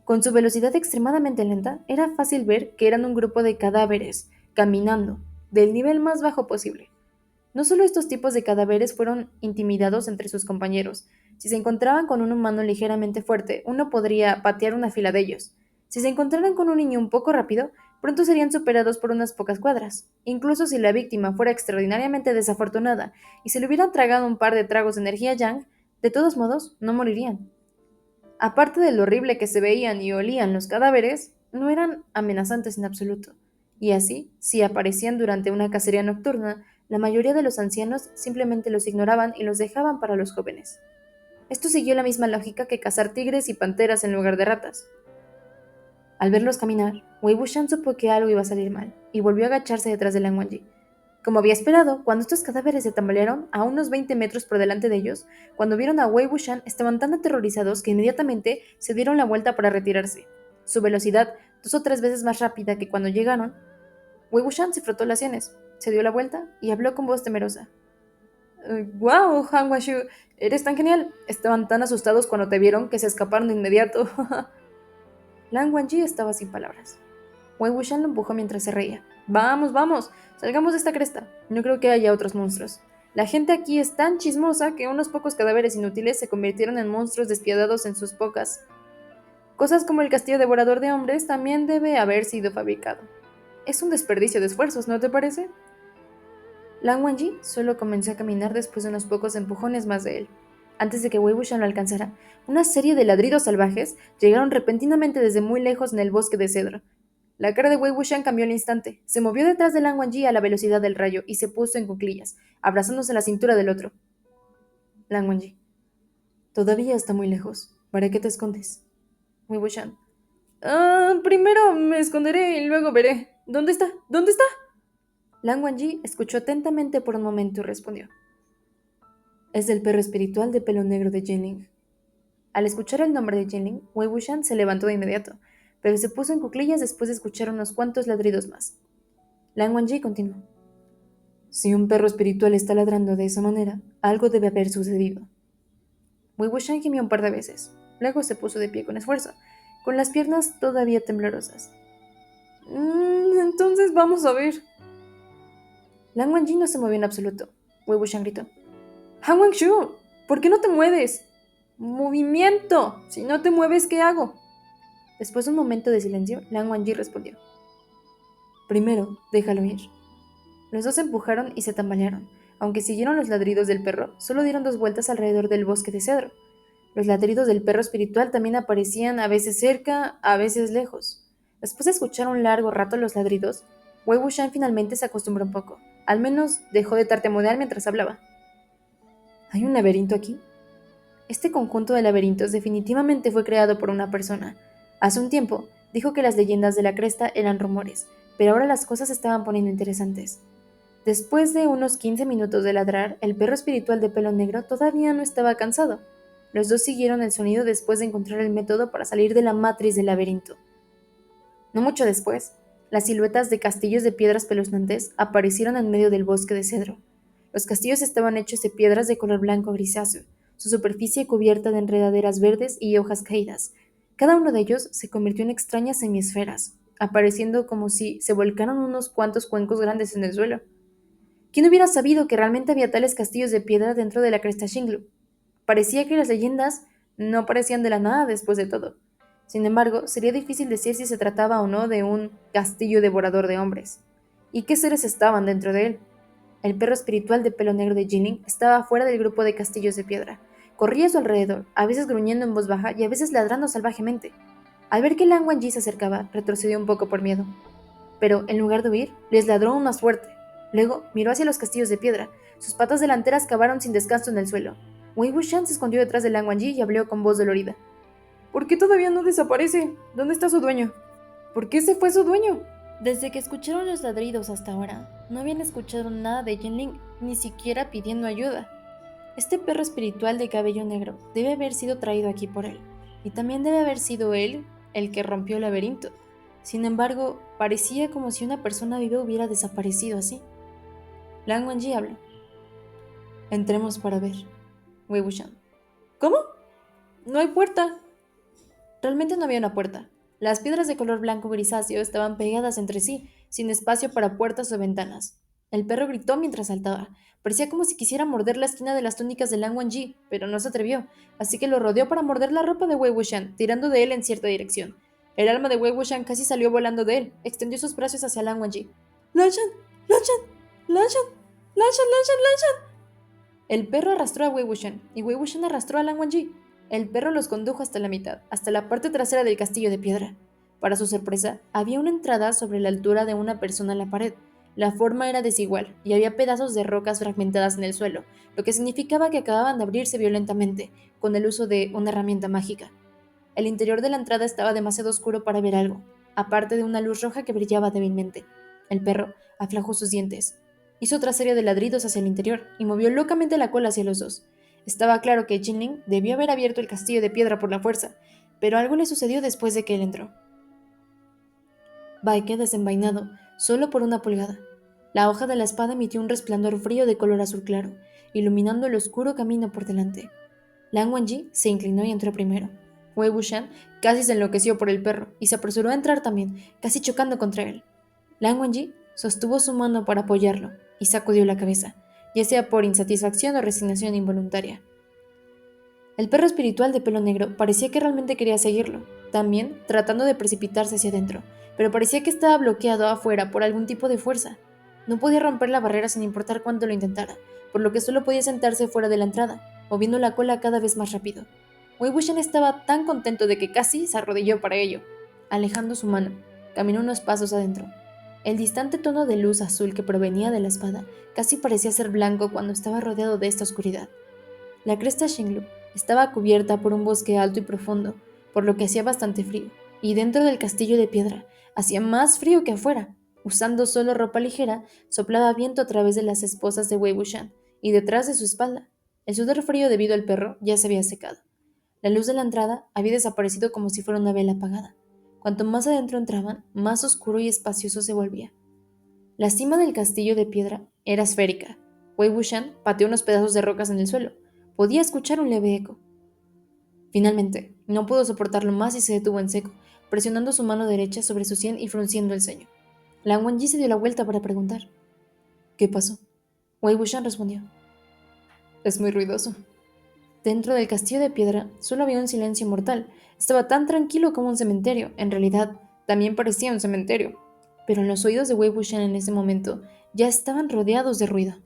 Con su velocidad extremadamente lenta, era fácil ver que eran un grupo de cadáveres, caminando, del nivel más bajo posible. No solo estos tipos de cadáveres fueron intimidados entre sus compañeros. Si se encontraban con un humano ligeramente fuerte, uno podría patear una fila de ellos. Si se encontraran con un niño un poco rápido, pronto serían superados por unas pocas cuadras. Incluso si la víctima fuera extraordinariamente desafortunada y se le hubieran tragado un par de tragos de energía Yang, de todos modos, no morirían. Aparte de lo horrible que se veían y olían los cadáveres, no eran amenazantes en absoluto. Y así, si aparecían durante una cacería nocturna, la mayoría de los ancianos simplemente los ignoraban y los dejaban para los jóvenes. Esto siguió la misma lógica que cazar tigres y panteras en lugar de ratas. Al verlos caminar, Wei Wuxian supo que algo iba a salir mal, y volvió a agacharse detrás de Lan Wangji. Como había esperado, cuando estos cadáveres se tambalearon a unos 20 metros por delante de ellos, cuando vieron a Wei Wuxian estaban tan aterrorizados que inmediatamente se dieron la vuelta para retirarse. Su velocidad, 2 o 3 veces más rápida que cuando llegaron, Wei Wuxian se frotó las sienes, se dio la vuelta y habló con voz temerosa. ¡Wow, Han Washu! Eres tan genial. Estaban tan asustados cuando te vieron que se escaparon de inmediato. Lan Wangji estaba sin palabras. Wei Wuxian lo empujó mientras se reía. Vamos, vamos, salgamos de esta cresta. No creo que haya otros monstruos. La gente aquí es tan chismosa que unos pocos cadáveres inútiles se convirtieron en monstruos despiadados en sus pocas. Cosas como el castillo devorador de hombres también debe haber sido fabricado. Es un desperdicio de esfuerzos, ¿no te parece? Lan Wangji solo comenzó a caminar después de unos pocos empujones más de él. Antes de que Wei Wuxian lo alcanzara, una serie de ladridos salvajes llegaron repentinamente desde muy lejos en el bosque de cedro. La cara de Wei Wuxian cambió al instante. Se movió detrás de Lan Wangji a la velocidad del rayo y se puso en cuclillas, abrazándose la cintura del otro. Lan Wangji. Todavía está muy lejos. ¿Para qué te escondes? Wei Wuxian. Primero me esconderé y luego veré. ¿Dónde está? ¿Dónde está? Lan Wangji escuchó atentamente por un momento y respondió. Es el perro espiritual de pelo negro de Jinling. Al escuchar el nombre de Jinling, Wei Wuxian se levantó de inmediato, pero se puso en cuclillas después de escuchar unos cuantos ladridos más. Lan Wangji continuó. Si un perro espiritual está ladrando de esa manera, algo debe haber sucedido. Wei Wuxian gimió un par de veces. Luego se puso de pie con esfuerzo, con las piernas todavía temblorosas. Entonces vamos a ver. Lan Wangji no se movió en absoluto. Wei Wuxian gritó. Han Wangshu, ¿por qué no te mueves? ¡Movimiento! Si no te mueves, ¿qué hago? Después de un momento de silencio, Lan Wangji respondió. Primero, déjalo ir. Los dos se empujaron y se tambalearon. Aunque siguieron los ladridos del perro, solo dieron 2 vueltas alrededor del bosque de cedro. Los ladridos del perro espiritual también aparecían a veces cerca, a veces lejos. Después de escuchar un largo rato los ladridos, Wei Wuxian finalmente se acostumbró un poco. Al menos dejó de tartamudear mientras hablaba. ¿Hay un laberinto aquí? Este conjunto de laberintos definitivamente fue creado por una persona. Hace un tiempo, dijo que las leyendas de la cresta eran rumores, pero ahora las cosas se estaban poniendo interesantes. Después de unos 15 minutos de ladrar, el perro espiritual de pelo negro todavía no estaba cansado. Los dos siguieron el sonido después de encontrar el método para salir de la matriz del laberinto. No mucho después, las siluetas de castillos de piedras peluznantes aparecieron en medio del bosque de cedro. Los castillos estaban hechos de piedras de color blanco grisáceo, su superficie cubierta de enredaderas verdes y hojas caídas. Cada uno de ellos se convirtió en extrañas semiesferas. apareciendo como si se volcaran unos cuantos cuencos grandes en el suelo. ¿Quién hubiera sabido que realmente había tales castillos de piedra dentro de la cresta Shinglu? Parecía que las leyendas no parecían de la nada después de todo. Sin embargo, sería difícil decir si se trataba o no de un castillo devorador de hombres. ¿Y qué seres estaban dentro de él? El perro espiritual de pelo negro de Jinling estaba fuera del grupo de castillos de piedra. Corría a su alrededor, a veces gruñendo en voz baja y a veces ladrando salvajemente. Al ver que Lan Wangji se acercaba, retrocedió un poco por miedo. Pero, en lugar de huir, les ladró aún más fuerte. Luego miró hacia los castillos de piedra. Sus patas delanteras cavaron sin descanso en el suelo. Wei Wuxian se escondió detrás de Lan Wangji y habló con voz dolorida. ¿Por qué todavía no desaparece? ¿Dónde está su dueño? ¿Por qué se fue su dueño? Desde que escucharon los ladridos hasta ahora, no habían escuchado nada de Jinling, ni siquiera pidiendo ayuda. Este perro espiritual de cabello negro debe haber sido traído aquí por él, y también debe haber sido él el que rompió el laberinto. Sin embargo, parecía como si una persona viva hubiera desaparecido así. Lan Wangji habló. Entremos para ver. Wei Wuxian. ¿Cómo? No hay puerta. Realmente no había una puerta. Las piedras de color blanco grisáceo estaban pegadas entre sí, sin espacio para puertas o ventanas. El perro gritó mientras saltaba. Parecía como si quisiera morder la esquina de las túnicas de Lan Wangji, pero no se atrevió, así que lo rodeó para morder la ropa de Wei Wuxian, tirando de él en cierta dirección. El alma de Wei Wuxian casi salió volando de él. Extendió sus brazos hacia Lan Wangji. ¡Lanchan! ¡Lanchan! ¡Lanchan! ¡Lanchan! ¡Lanchan! ¡Lanchan! El perro arrastró a Wei Wuxian, y Wei Wuxian arrastró a Lan Wangji. El perro los condujo hasta la mitad, hasta la parte trasera del castillo de piedra. Para su sorpresa, había una entrada sobre la altura de una persona en la pared. La forma era desigual, y había pedazos de rocas fragmentadas en el suelo, lo que significaba que acababan de abrirse violentamente, con el uso de una herramienta mágica. El interior de la entrada estaba demasiado oscuro para ver algo, aparte de una luz roja que brillaba débilmente. El perro aflajó sus dientes. Hizo otra serie de ladridos hacia el interior y movió locamente la cola hacia los dos. Estaba claro que Jinling debió haber abierto el castillo de piedra por la fuerza, pero algo le sucedió después de que él entró. Bai quedó desenvainado, solo por una pulgada. La hoja de la espada emitió un resplandor frío de color azul claro, iluminando el oscuro camino por delante. Lan Wangji se inclinó y entró primero. Wei Wuxian casi se enloqueció por el perro y se apresuró a entrar también, casi chocando contra él. Lan Wangji sostuvo su mano para apoyarlo y sacudió la cabeza, ya sea por insatisfacción o resignación involuntaria. El perro espiritual de pelo negro parecía que realmente quería seguirlo, también tratando de precipitarse hacia adentro, pero parecía que estaba bloqueado afuera por algún tipo de fuerza. No podía romper la barrera sin importar cuánto lo intentara, por lo que solo podía sentarse fuera de la entrada, moviendo la cola cada vez más rápido. Wei Wuxian estaba tan contento de que casi se arrodilló para ello. Alejando su mano, caminó unos pasos adentro. El distante tono de luz azul que provenía de la espada casi parecía ser blanco cuando estaba rodeado de esta oscuridad. La cresta Shinglu estaba cubierta por un bosque alto y profundo, por lo que hacía bastante frío, y dentro del castillo de piedra hacía más frío que afuera. Usando solo ropa ligera, soplaba viento a través de las esposas de Wei Wuxian y detrás de su espalda. El sudor frío debido al perro ya se había secado. La luz de la entrada había desaparecido como si fuera una vela apagada. Cuanto más adentro entraban, más oscuro y espacioso se volvía. La cima del castillo de piedra era esférica. Wei Wuxian pateó unos pedazos de rocas en el suelo. Podía escuchar un leve eco. Finalmente, no pudo soportarlo más y se detuvo en seco, presionando su mano derecha sobre su sien y frunciendo el ceño. Lan Wangji se dio la vuelta para preguntar. ¿Qué pasó? Wei Wuxian respondió. Es muy ruidoso. Dentro del castillo de piedra solo había un silencio mortal. Estaba tan tranquilo como un cementerio. En realidad, también parecía un cementerio. Pero en los oídos de Wei Wuxian en ese momento ya estaban rodeados de ruido.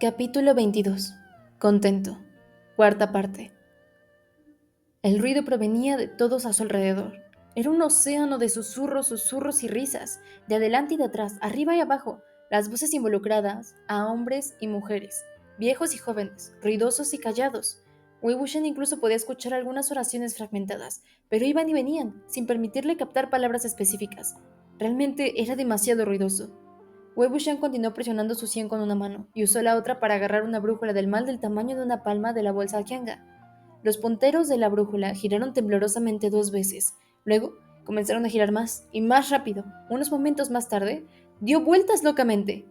Capítulo 22. Contento. Cuarta parte. El ruido provenía de todos a su alrededor. Era un océano de susurros, susurros y risas, de adelante y de atrás, arriba y abajo, las voces involucradas a hombres y mujeres, viejos y jóvenes, ruidosos y callados. Wei Wuxian incluso podía escuchar algunas oraciones fragmentadas, pero iban y venían, sin permitirle captar palabras específicas. Realmente era demasiado ruidoso. Wei Wuxian continuó presionando su sien con una mano y usó la otra para agarrar una brújula del mal del tamaño de una palma de la bolsa Kianga. Los punteros de la brújula giraron temblorosamente 2 veces. Luego, Comenzaron a girar más y más rápido. Unos momentos más tarde, dio vueltas locamente.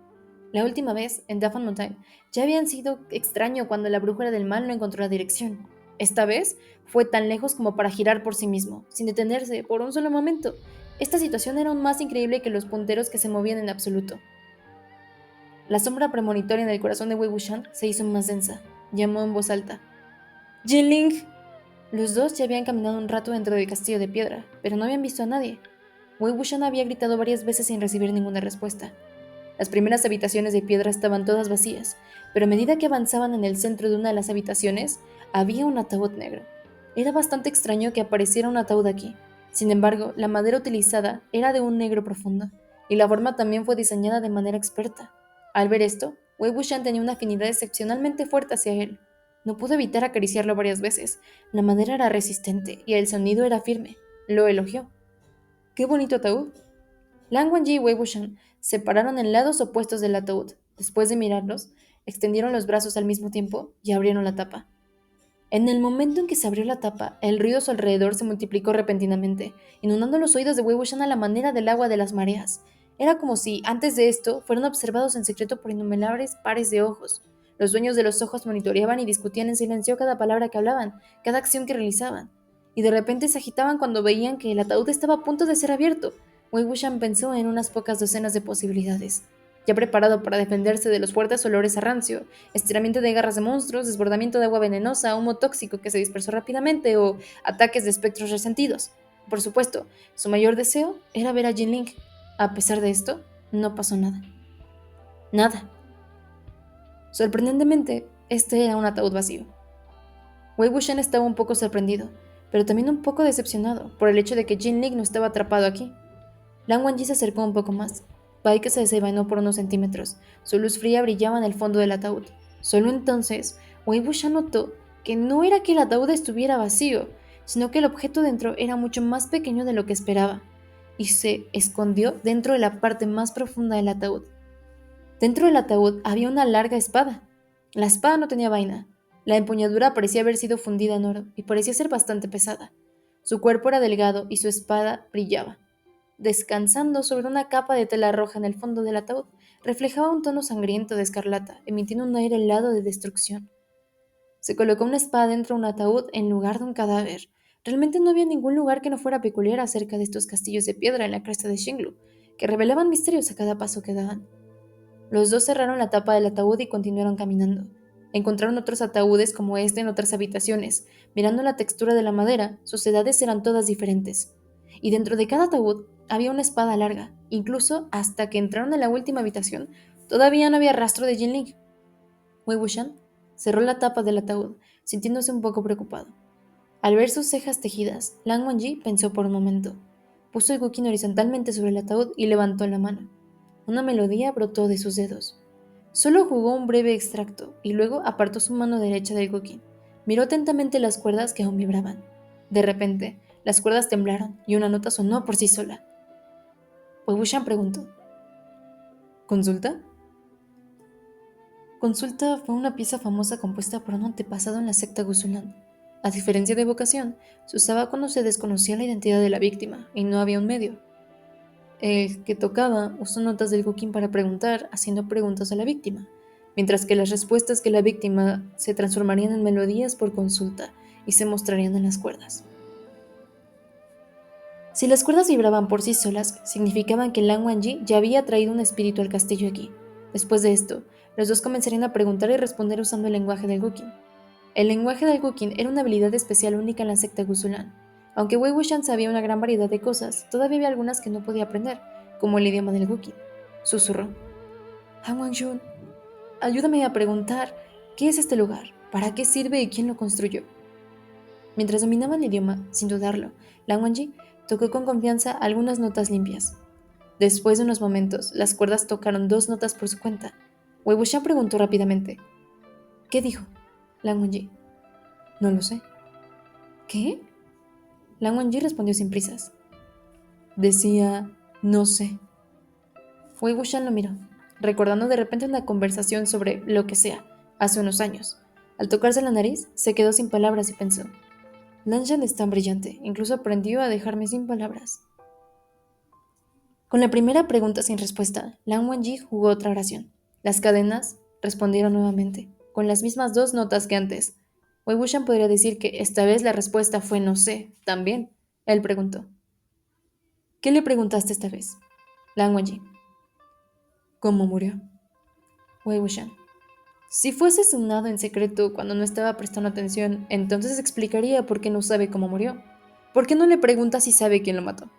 La última vez, en Daffon Mountain, ya habían sido extraño cuando la brújula del mal no encontró la dirección. Esta vez fue tan lejos como para girar por sí mismo, sin detenerse por un solo momento. Esta situación era aún más increíble que los punteros que se movían en absoluto. La sombra premonitoria en el corazón de Wei Wuxian se hizo más densa. Llamó en voz alta. ¡Jinling! Los dos ya habían caminado un rato dentro del castillo de piedra, pero no habían visto a nadie. Wei Wuxian había gritado varias veces sin recibir ninguna respuesta. Las primeras habitaciones de piedra estaban todas vacías, pero a medida que avanzaban en el centro de una de las habitaciones, había un ataúd negro. Era bastante extraño que apareciera un ataúd aquí. Sin embargo, la madera utilizada era de un negro profundo, y la forma también fue diseñada de manera experta. Al ver esto, Wei Wuxian tenía una afinidad excepcionalmente fuerte hacia él. No pudo evitar acariciarlo varias veces. La madera era resistente y el sonido era firme. Lo elogió. ¡Qué bonito ataúd! Lan Wangji y Wei Wuxian se pararon en lados opuestos del ataúd. Después de mirarlos, extendieron los brazos al mismo tiempo y abrieron la tapa. En el momento en que se abrió la tapa, el ruido a su alrededor se multiplicó repentinamente, inundando los oídos de Wei Wuxian a la manera del agua de las mareas. Era como si, antes de esto, fueran observados en secreto por innumerables pares de ojos. Los dueños de los ojos monitoreaban y discutían en silencio cada palabra que hablaban, cada acción que realizaban. Y de repente se agitaban cuando veían que el ataúd estaba a punto de ser abierto. Wei Wuxian pensó en unas pocas docenas de posibilidades. Ya preparado para defenderse de los fuertes olores a rancio, estiramiento de garras de monstruos, desbordamiento de agua venenosa, humo tóxico que se dispersó rápidamente o ataques de espectros resentidos. Por supuesto, su mayor deseo era ver a Jinling. A pesar de esto, no pasó nada. Nada. Sorprendentemente, este era un ataúd vacío. Wei Wuxian estaba un poco sorprendido, pero también un poco decepcionado por el hecho de que Jinling no estaba atrapado aquí. Lan Wangji se acercó un poco más. Baike se desenvainó por unos centímetros. Su luz fría brillaba en el fondo del ataúd. Solo entonces, Wei Wuxian notó que no era que el ataúd estuviera vacío, sino que el objeto dentro era mucho más pequeño de lo que esperaba, y se escondió dentro de la parte más profunda del ataúd. Dentro del ataúd había una larga espada. La espada no tenía vaina. La empuñadura parecía haber sido fundida en oro y parecía ser bastante pesada. Su cuerpo era delgado y su espada brillaba. Descansando sobre una capa de tela roja en el fondo del ataúd, reflejaba un tono sangriento de escarlata, emitiendo un aire helado de destrucción. Se colocó una espada dentro de un ataúd en lugar de un cadáver. Realmente no había ningún lugar que no fuera peculiar acerca de estos castillos de piedra en la cresta de Xinglu, que revelaban misterios a cada paso que daban. Los dos cerraron la tapa del ataúd y continuaron caminando. Encontraron otros ataúdes como este en otras habitaciones. Mirando la textura de la madera, sus edades eran todas diferentes. Y dentro de cada ataúd había una espada larga. Incluso hasta que entraron en la última habitación, todavía no había rastro de Jinling. Wei Wuxian cerró la tapa del ataúd, sintiéndose un poco preocupado. Al ver sus cejas tejidas, Lan Wangji pensó por un momento. Puso el guqin horizontalmente sobre el ataúd y levantó la mano. Una melodía brotó de sus dedos. Solo jugó un breve extracto y luego apartó su mano derecha del guqin. Miró atentamente las cuerdas que aún vibraban. De repente, las cuerdas temblaron y una nota sonó por sí sola. Wei Wuxian preguntó: ¿Consulta? Consulta fue una pieza famosa compuesta por un antepasado en la secta Guzulan. A diferencia de Vocación, se usaba cuando se desconocía la identidad de la víctima y no había un medio. El que tocaba usó notas del Guqin para preguntar, haciendo preguntas a la víctima, mientras que las respuestas que la víctima se transformarían en melodías por consulta y se mostrarían en las cuerdas. Si las cuerdas vibraban por sí solas, significaban que Lan Wangji ya había traído un espíritu al castillo aquí. Después de esto, los dos comenzarían a preguntar y responder usando el lenguaje del Guqin. El lenguaje del Guqin era una habilidad especial única en la secta Guzulan. Aunque Wei Wuxian sabía una gran variedad de cosas, todavía había algunas que no podía aprender, como el idioma del Guqin. Susurró: Han Wangjun, ayúdame a preguntar qué es este lugar, para qué sirve y quién lo construyó. Mientras dominaba el idioma, sin dudarlo, Lan Wangji tocó con confianza algunas notas limpias. Después de unos momentos, las cuerdas tocaron 2 notas por su cuenta. Wei Wuxian preguntó rápidamente: ¿Qué dijo? Lan Wangji: No lo sé. ¿Qué? Lan Wangji respondió sin prisas: Decía, no sé. Wei Wuxian lo miró, recordando de repente una conversación sobre lo que sea, hace unos años. Al tocarse la nariz, se quedó sin palabras y pensó: Lan Shan es tan brillante, incluso aprendió a dejarme sin palabras. Con la primera pregunta sin respuesta, Lan Wangji jugó otra oración. Las cadenas respondieron nuevamente, con las mismas dos notas que antes. Wei Wuxian podría decir que esta vez la respuesta fue no sé, también. Él preguntó. ¿Qué le preguntaste esta vez? Lan Wangji. ¿Cómo murió? Wei Wuxian. Si fue asesinado en secreto cuando no estaba prestando atención, entonces explicaría por qué no sabe cómo murió. ¿Por qué no le pregunta si sabe quién lo mató?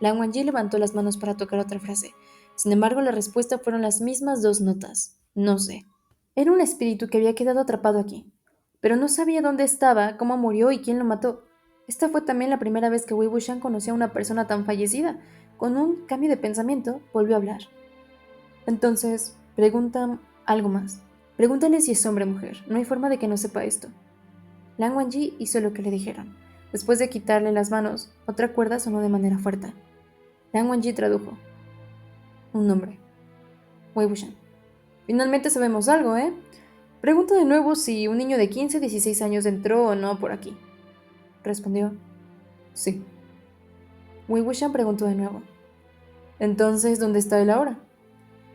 Lan Wangji levantó las manos para tocar otra frase. Sin embargo, la respuesta fueron las mismas dos notas. No sé. Era un espíritu que había quedado atrapado aquí, pero no sabía dónde estaba, cómo murió y quién lo mató. Esta fue también la primera vez que Wei Wuxian conoció a una persona tan fallecida. Con un cambio de pensamiento, volvió a hablar. Entonces, pregunta algo más. Pregúntale si es hombre o mujer. No hay forma de que no sepa esto. Lan Wangji hizo lo que le dijeron. Después de quitarle las manos, otra cuerda sonó de manera fuerte. Lan Wangji tradujo. Un nombre. Wei Wuxian. Finalmente sabemos algo, ¿eh? Pregunto de nuevo si un niño de 15 o 16 años entró o no por aquí. Respondió. Sí. Wei Wuxian preguntó de nuevo. Entonces, ¿dónde está él ahora?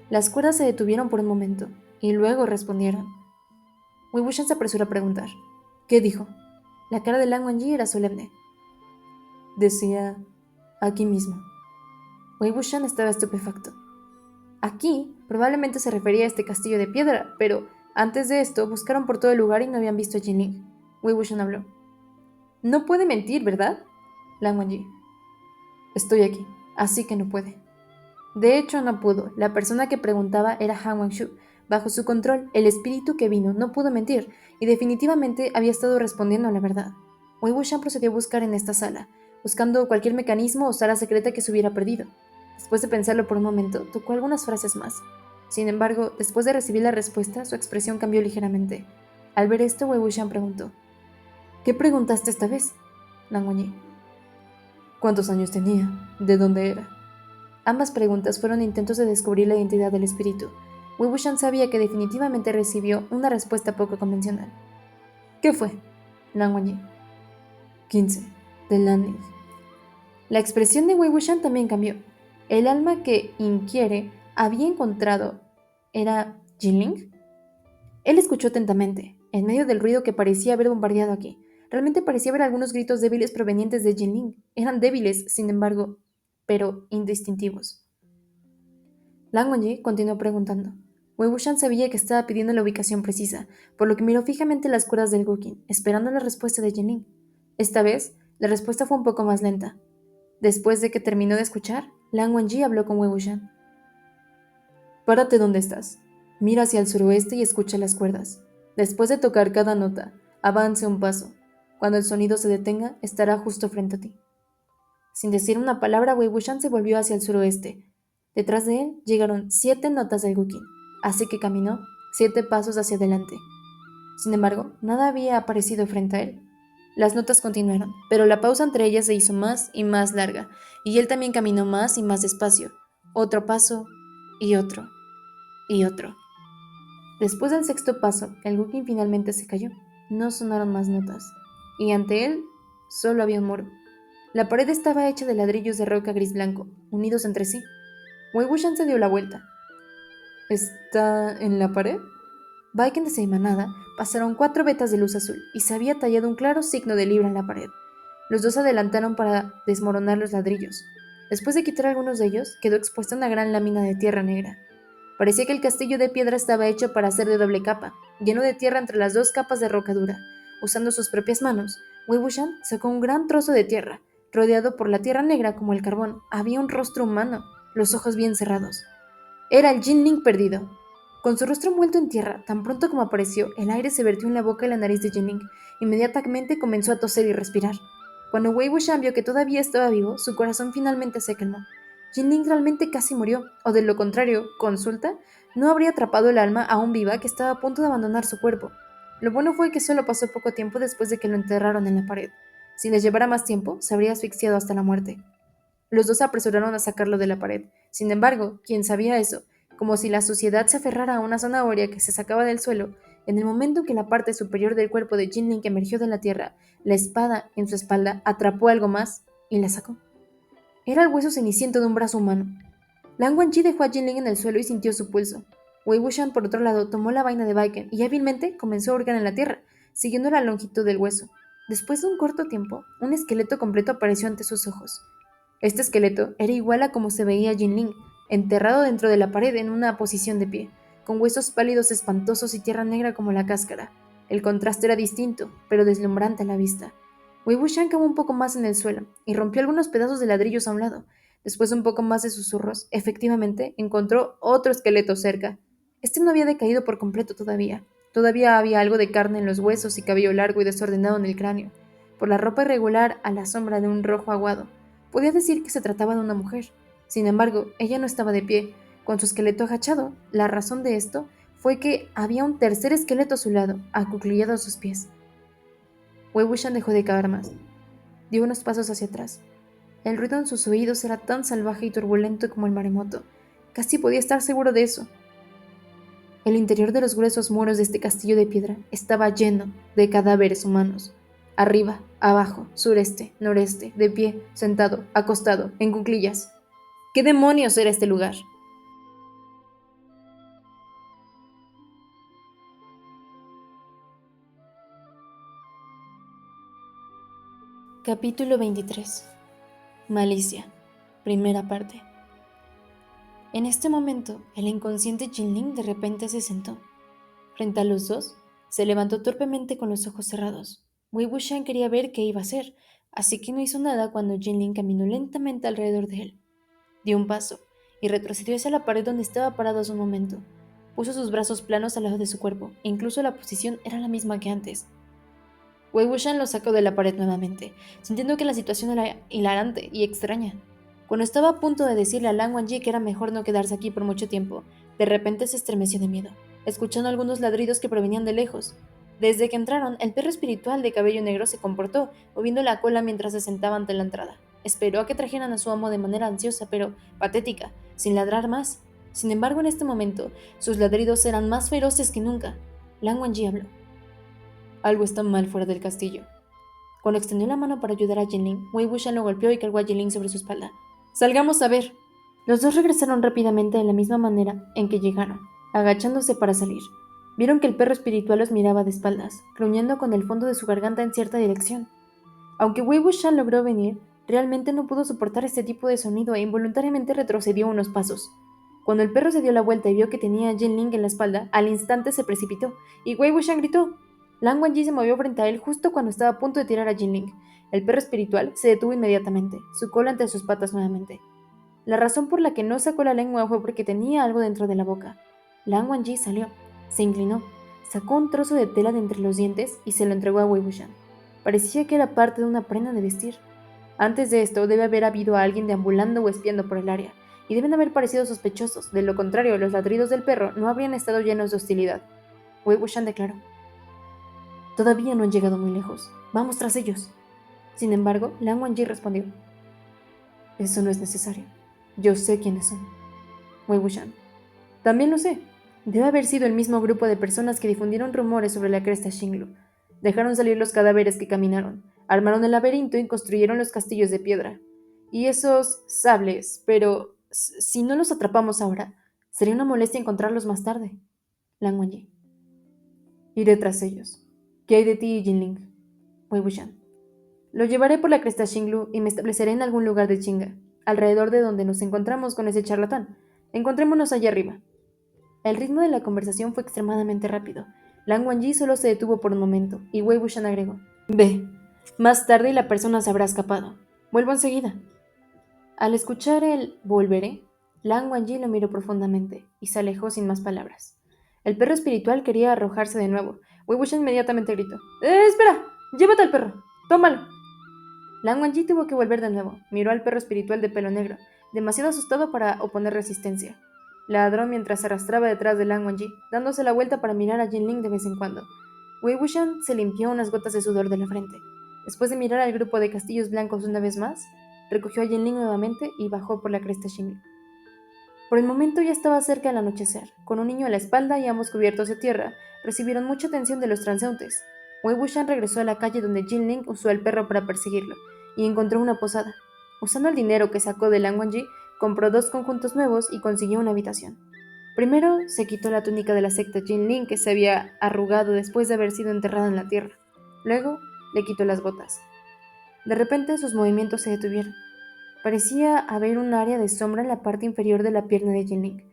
Las cuerdas se detuvieron por un momento, y luego respondieron. Wei Wuxian se apresuró a preguntar. ¿Qué dijo? La cara de Lan Wangji era solemne. Decía, aquí mismo. Wei Wuxian estaba estupefacto. Aquí probablemente se refería a este castillo de piedra, pero antes de esto buscaron por todo el lugar y no habían visto a Jinling. Wei Wuxian habló. No puede mentir, ¿verdad? Lan Wangji. Estoy aquí, así que no puede. De hecho, no pudo. La persona que preguntaba era Han Wangshu. Bajo su control, el espíritu que vino no pudo mentir, y definitivamente había estado respondiendo a la verdad. Wei Wuxian procedió a buscar en esta sala, buscando cualquier mecanismo o sala secreta que se hubiera perdido. Después de pensarlo por un momento, tocó algunas frases más. Sin embargo, después de recibir la respuesta, su expresión cambió ligeramente. Al ver esto, Wei Wuxian preguntó. ¿Qué preguntaste esta vez? Lan Wangji. ¿Cuántos años tenía? ¿De dónde era? Ambas preguntas fueron intentos de descubrir la identidad del espíritu. Wei Wuxian sabía que definitivamente recibió una respuesta poco convencional. ¿Qué fue? Lan Wangji. 15. De Lanling. La expresión de Wei Wuxian también cambió. El alma que inquiere había encontrado ¿era Jinling? Él escuchó atentamente, en medio del ruido que parecía haber bombardeado aquí. Realmente parecía haber algunos gritos débiles provenientes de Jinling. Eran débiles, sin embargo, pero indistintivos. Lan Wangji continuó preguntando. Wei Wuxian sabía que estaba pidiendo la ubicación precisa, por lo que miró fijamente las cuerdas del Guqin, esperando la respuesta de Jinling. Esta vez, la respuesta fue un poco más lenta. Después de que terminó de escuchar, Lan Wangji habló con Wei Wuxian. Párate donde estás. Mira hacia el suroeste y escucha las cuerdas. Después de tocar cada nota, avance un paso. Cuando el sonido se detenga, estará justo frente a ti. Sin decir una palabra, Wei Wuxian se volvió hacia el suroeste. Detrás de él llegaron 7 notas del Guqin, así que caminó 7 pasos hacia adelante. Sin embargo, nada había aparecido frente a él. Las notas continuaron, pero la pausa entre ellas se hizo más y más larga, y él también caminó más y más despacio. Otro paso, y otro, y otro. Después del sexto paso, el Guqin finalmente se cayó. No sonaron más notas, y ante él solo había un muro. La pared estaba hecha de ladrillos de roca gris blanco, unidos entre sí. Wei Wuxian se dio la vuelta. ¿Está en la pared? Baiken de Seimanada pasaron 4 vetas de luz azul y se había tallado un claro signo de libra en la pared. Los dos adelantaron para desmoronar los ladrillos. Después de quitar algunos de ellos, quedó expuesta una gran lámina de tierra negra. Parecía que el castillo de piedra estaba hecho para ser de doble capa, lleno de tierra entre las 2 capas de roca dura. Usando sus propias manos, Wei Wuxian sacó un gran trozo de tierra. Rodeado por la tierra negra como el carbón, había un rostro humano, los ojos bien cerrados. Era el Jinling perdido. Con su rostro envuelto en tierra, tan pronto como apareció, el aire se vertió en la boca y la nariz de Jinling. Inmediatamente comenzó a toser y respirar. Cuando Wei Wuxian vio que todavía estaba vivo, su corazón finalmente se calmó. Jinling realmente casi murió, o de lo contrario, consulta, no habría atrapado el alma aún viva que estaba a punto de abandonar su cuerpo. Lo bueno fue que solo pasó poco tiempo después de que lo enterraron en la pared. Si les llevara más tiempo, se habría asfixiado hasta la muerte. Los dos se apresuraron a sacarlo de la pared. Sin embargo, quien sabía eso, como si la suciedad se aferrara a una zanahoria que se sacaba del suelo, en el momento en que la parte superior del cuerpo de Jinling emergió de la tierra, la espada en su espalda atrapó algo más y la sacó. Era el hueso ceniciento de un brazo humano. Lan Wangji dejó a Jinling en el suelo y sintió su pulso. Wei Wuxian, por otro lado, tomó la vaina de Baiken y hábilmente comenzó a hurgar en la tierra, siguiendo la longitud del hueso. Después de un corto tiempo, un esqueleto completo apareció ante sus ojos. Este esqueleto era igual a como se veía Jinling, enterrado dentro de la pared en una posición de pie, con huesos pálidos espantosos y tierra negra como la cáscara. El contraste era distinto, pero deslumbrante a la vista. Wei Wuxian cavó un poco más en el suelo y rompió algunos pedazos de ladrillos a un lado. Después de un poco más de susurros, efectivamente, encontró otro esqueleto cerca. Este no había decaído por completo todavía. Todavía había algo de carne en los huesos y cabello largo y desordenado en el cráneo. Por la ropa irregular a la sombra de un rojo aguado, podía decir que se trataba de una mujer. Sin embargo, ella no estaba de pie, con su esqueleto agachado. La razón de esto fue que había un tercer esqueleto a su lado, acuclillado a sus pies. Wei Wuxian dejó de cavar más. Dio unos pasos hacia atrás. El ruido en sus oídos era tan salvaje y turbulento como el maremoto. Casi podía estar seguro de eso. El interior de los gruesos muros de este castillo de piedra estaba lleno de cadáveres humanos. Arriba, abajo, sureste, noreste, de pie, sentado, acostado, en cuclillas. ¿Qué demonios era este lugar? Capítulo 23. Malicia. Primera parte. En este momento, el inconsciente Jinling de repente se sentó. Frente a los dos, se levantó torpemente con los ojos cerrados. Wei Wuxian quería ver qué iba a hacer, así que no hizo nada cuando Jinling caminó lentamente alrededor de él. Dio un paso y retrocedió hacia la pared donde estaba parado hace un momento. Puso sus brazos planos al lado de su cuerpo, e incluso la posición era la misma que antes. Wei Wuxian lo sacó de la pared nuevamente, sintiendo que la situación era hilarante y extraña. Cuando estaba a punto de decirle a Lan Wangji que era mejor no quedarse aquí por mucho tiempo, de repente se estremeció de miedo, escuchando algunos ladridos que provenían de lejos. Desde que entraron, el perro espiritual de cabello negro se comportó, moviendo la cola mientras se sentaba ante la entrada. Esperó a que trajeran a su amo de manera ansiosa, pero patética, sin ladrar más. Sin embargo, en este momento, sus ladridos eran más feroces que nunca. Lan Wangji habló. Algo está mal fuera del castillo. Cuando extendió la mano para ayudar a Jinling, Wei Wuxian lo golpeó y cargó a Jinling sobre su espalda. ¡Salgamos a ver! Los dos regresaron rápidamente de la misma manera en que llegaron, agachándose para salir. Vieron que el perro espiritual los miraba de espaldas, gruñendo con el fondo de su garganta en cierta dirección. Aunque Wei Wuxian logró venir, realmente no pudo soportar este tipo de sonido e involuntariamente retrocedió unos pasos. Cuando el perro se dio la vuelta y vio que tenía a Jinling en la espalda, al instante se precipitó, y Wei Wuxian gritó. Lan Wangji se movió frente a él justo cuando estaba a punto de tirar a Jinling. El perro espiritual se detuvo inmediatamente, su cola entre sus patas nuevamente. La razón por la que no sacó la lengua fue porque tenía algo dentro de la boca. Lan Wangji salió, se inclinó, sacó un trozo de tela de entre los dientes y se lo entregó a Wei Wuxian. Parecía que era parte de una prenda de vestir. Antes de esto debe haber habido a alguien deambulando o espiando por el área, y deben haber parecido sospechosos. De lo contrario, los ladridos del perro no habrían estado llenos de hostilidad. Wei Wuxian declaró. Todavía no han llegado muy lejos. Vamos tras ellos. Sin embargo, Lan Wangji respondió. Eso no es necesario. Yo sé quiénes son. Wei Wuxian. También lo sé. Debe haber sido el mismo grupo de personas que difundieron rumores sobre la cresta Xinglu. Dejaron salir los cadáveres que caminaron, armaron el laberinto y construyeron los castillos de piedra. Y esos sables, pero si no los atrapamos ahora, sería una molestia encontrarlos más tarde. Lan Wangji. Iré tras ellos. ¿Qué hay de ti, Jinling? Wei Wuxian. Lo llevaré por la cresta Xinglu y me estableceré en algún lugar de Chinga, alrededor de donde nos encontramos con ese charlatán. Encontrémonos allá arriba. El ritmo de la conversación fue extremadamente rápido. Lan Wangji solo se detuvo por un momento, y Wei Wuxian agregó. Ve, más tarde la persona se habrá escapado. Vuelvo enseguida. Al escuchar el volveré, Lan Wangji lo miró profundamente y se alejó sin más palabras. El perro espiritual quería arrojarse de nuevo. Wei Wuxian inmediatamente gritó. Espera! ¡Llévate al perro! ¡Tómalo! Lan Wangji tuvo que volver de nuevo. Miró al perro espiritual de pelo negro, demasiado asustado para oponer resistencia. Ladró mientras se arrastraba detrás de Lan Wangji, dándose la vuelta para mirar a Jinling de vez en cuando. Wei Wuxian se limpió unas gotas de sudor de la frente. Después de mirar al grupo de castillos blancos una vez más, recogió a Jinling nuevamente y bajó por la cresta Xinglu. Por el momento ya estaba cerca del anochecer. Con un niño a la espalda y ambos cubiertos de tierra, recibieron mucha atención de los transeúntes. Wei Wuxian regresó a la calle donde Jinling usó el perro para perseguirlo, y encontró una posada. Usando el dinero que sacó de Lan Wangji, compró 2 conjuntos nuevos y consiguió una habitación. Primero se quitó la túnica de la secta Jinling que se había arrugado después de haber sido enterrada en la tierra. Luego le quitó las botas. De repente sus movimientos se detuvieron. Parecía haber un área de sombra en la parte inferior de la pierna de Jinling.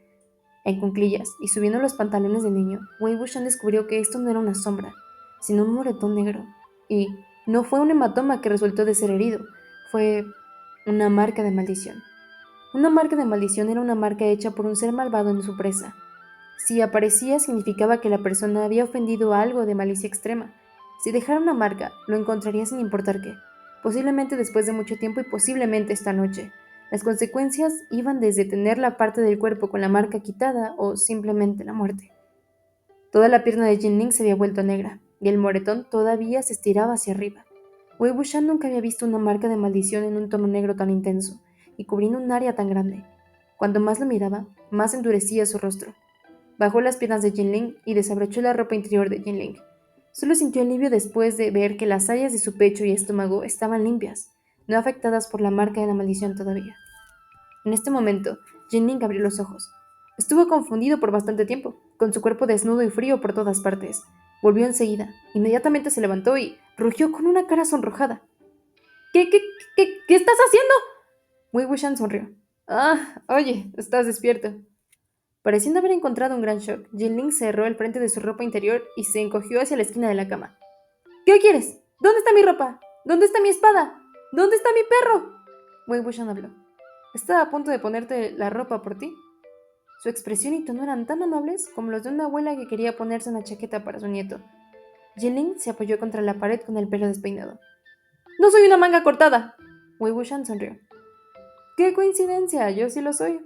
En cuclillas y subiendo los pantalones del niño, Wei Wuxian descubrió que esto no era una sombra, sino un moretón negro. Y no fue un hematoma que resultó de ser herido, fue una marca de maldición. Una marca de maldición era una marca hecha por un ser malvado en su presa. Si aparecía significaba que la persona había ofendido a algo de malicia extrema. Si dejara una marca, lo encontraría sin importar qué, posiblemente después de mucho tiempo y posiblemente esta noche. Las consecuencias iban desde tener la parte del cuerpo con la marca quitada o simplemente la muerte. Toda la pierna de Jinling se había vuelto negra, y el moretón todavía se estiraba hacia arriba. Wei Wuxian nunca había visto una marca de maldición en un tono negro tan intenso, y cubriendo un área tan grande. Cuanto más lo miraba, más endurecía su rostro. Bajó las piernas de Jinling y desabrochó la ropa interior de Jinling. Solo sintió alivio después de ver que las áreas de su pecho y estómago estaban limpias, no afectadas por la marca de la maldición todavía. En este momento, Jinling abrió los ojos. Estuvo confundido por bastante tiempo, con su cuerpo desnudo y frío por todas partes. Volvió enseguida. Inmediatamente se levantó y rugió con una cara sonrojada. ¿Qué estás haciendo? Wei Wuxian sonrió. Ah, oye, estás despierto. Pareciendo haber encontrado un gran shock, Jinling cerró el frente de su ropa interior y se encogió hacia la esquina de la cama. ¿Qué quieres? ¿Dónde está mi ropa? ¿Dónde está mi espada? ¿Dónde está mi perro? Wei Wuxian habló. Estaba a punto de ponerte la ropa por ti. Su expresión y tono eran tan amables como los de una abuela que quería ponerse una chaqueta para su nieto. Jinling se apoyó contra la pared con el pelo despeinado. ¡No soy una manga cortada! Wei Wuxian sonrió. ¡Qué coincidencia! Yo sí lo soy.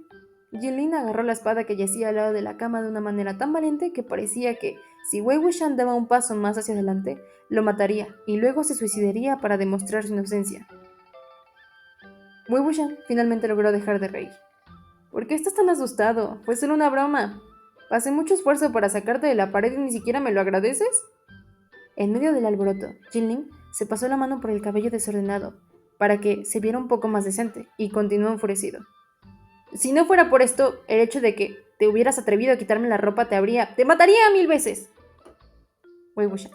Jinling agarró la espada que yacía al lado de la cama de una manera tan valiente que parecía que, si Wei Wuxian daba un paso más hacia adelante, lo mataría y luego se suicidaría para demostrar su inocencia. Wei Wuxian finalmente logró dejar de reír. ¿Por qué estás tan asustado? Fue solo una broma. Pasé mucho esfuerzo para sacarte de la pared y ni siquiera me lo agradeces. En medio del alboroto, Jinling se pasó la mano por el cabello desordenado para que se viera un poco más decente y continuó enfurecido. Si no fuera por esto, el hecho de que te hubieras atrevido a quitarme la ropa te mataría 1000 veces. Wei Wuxian.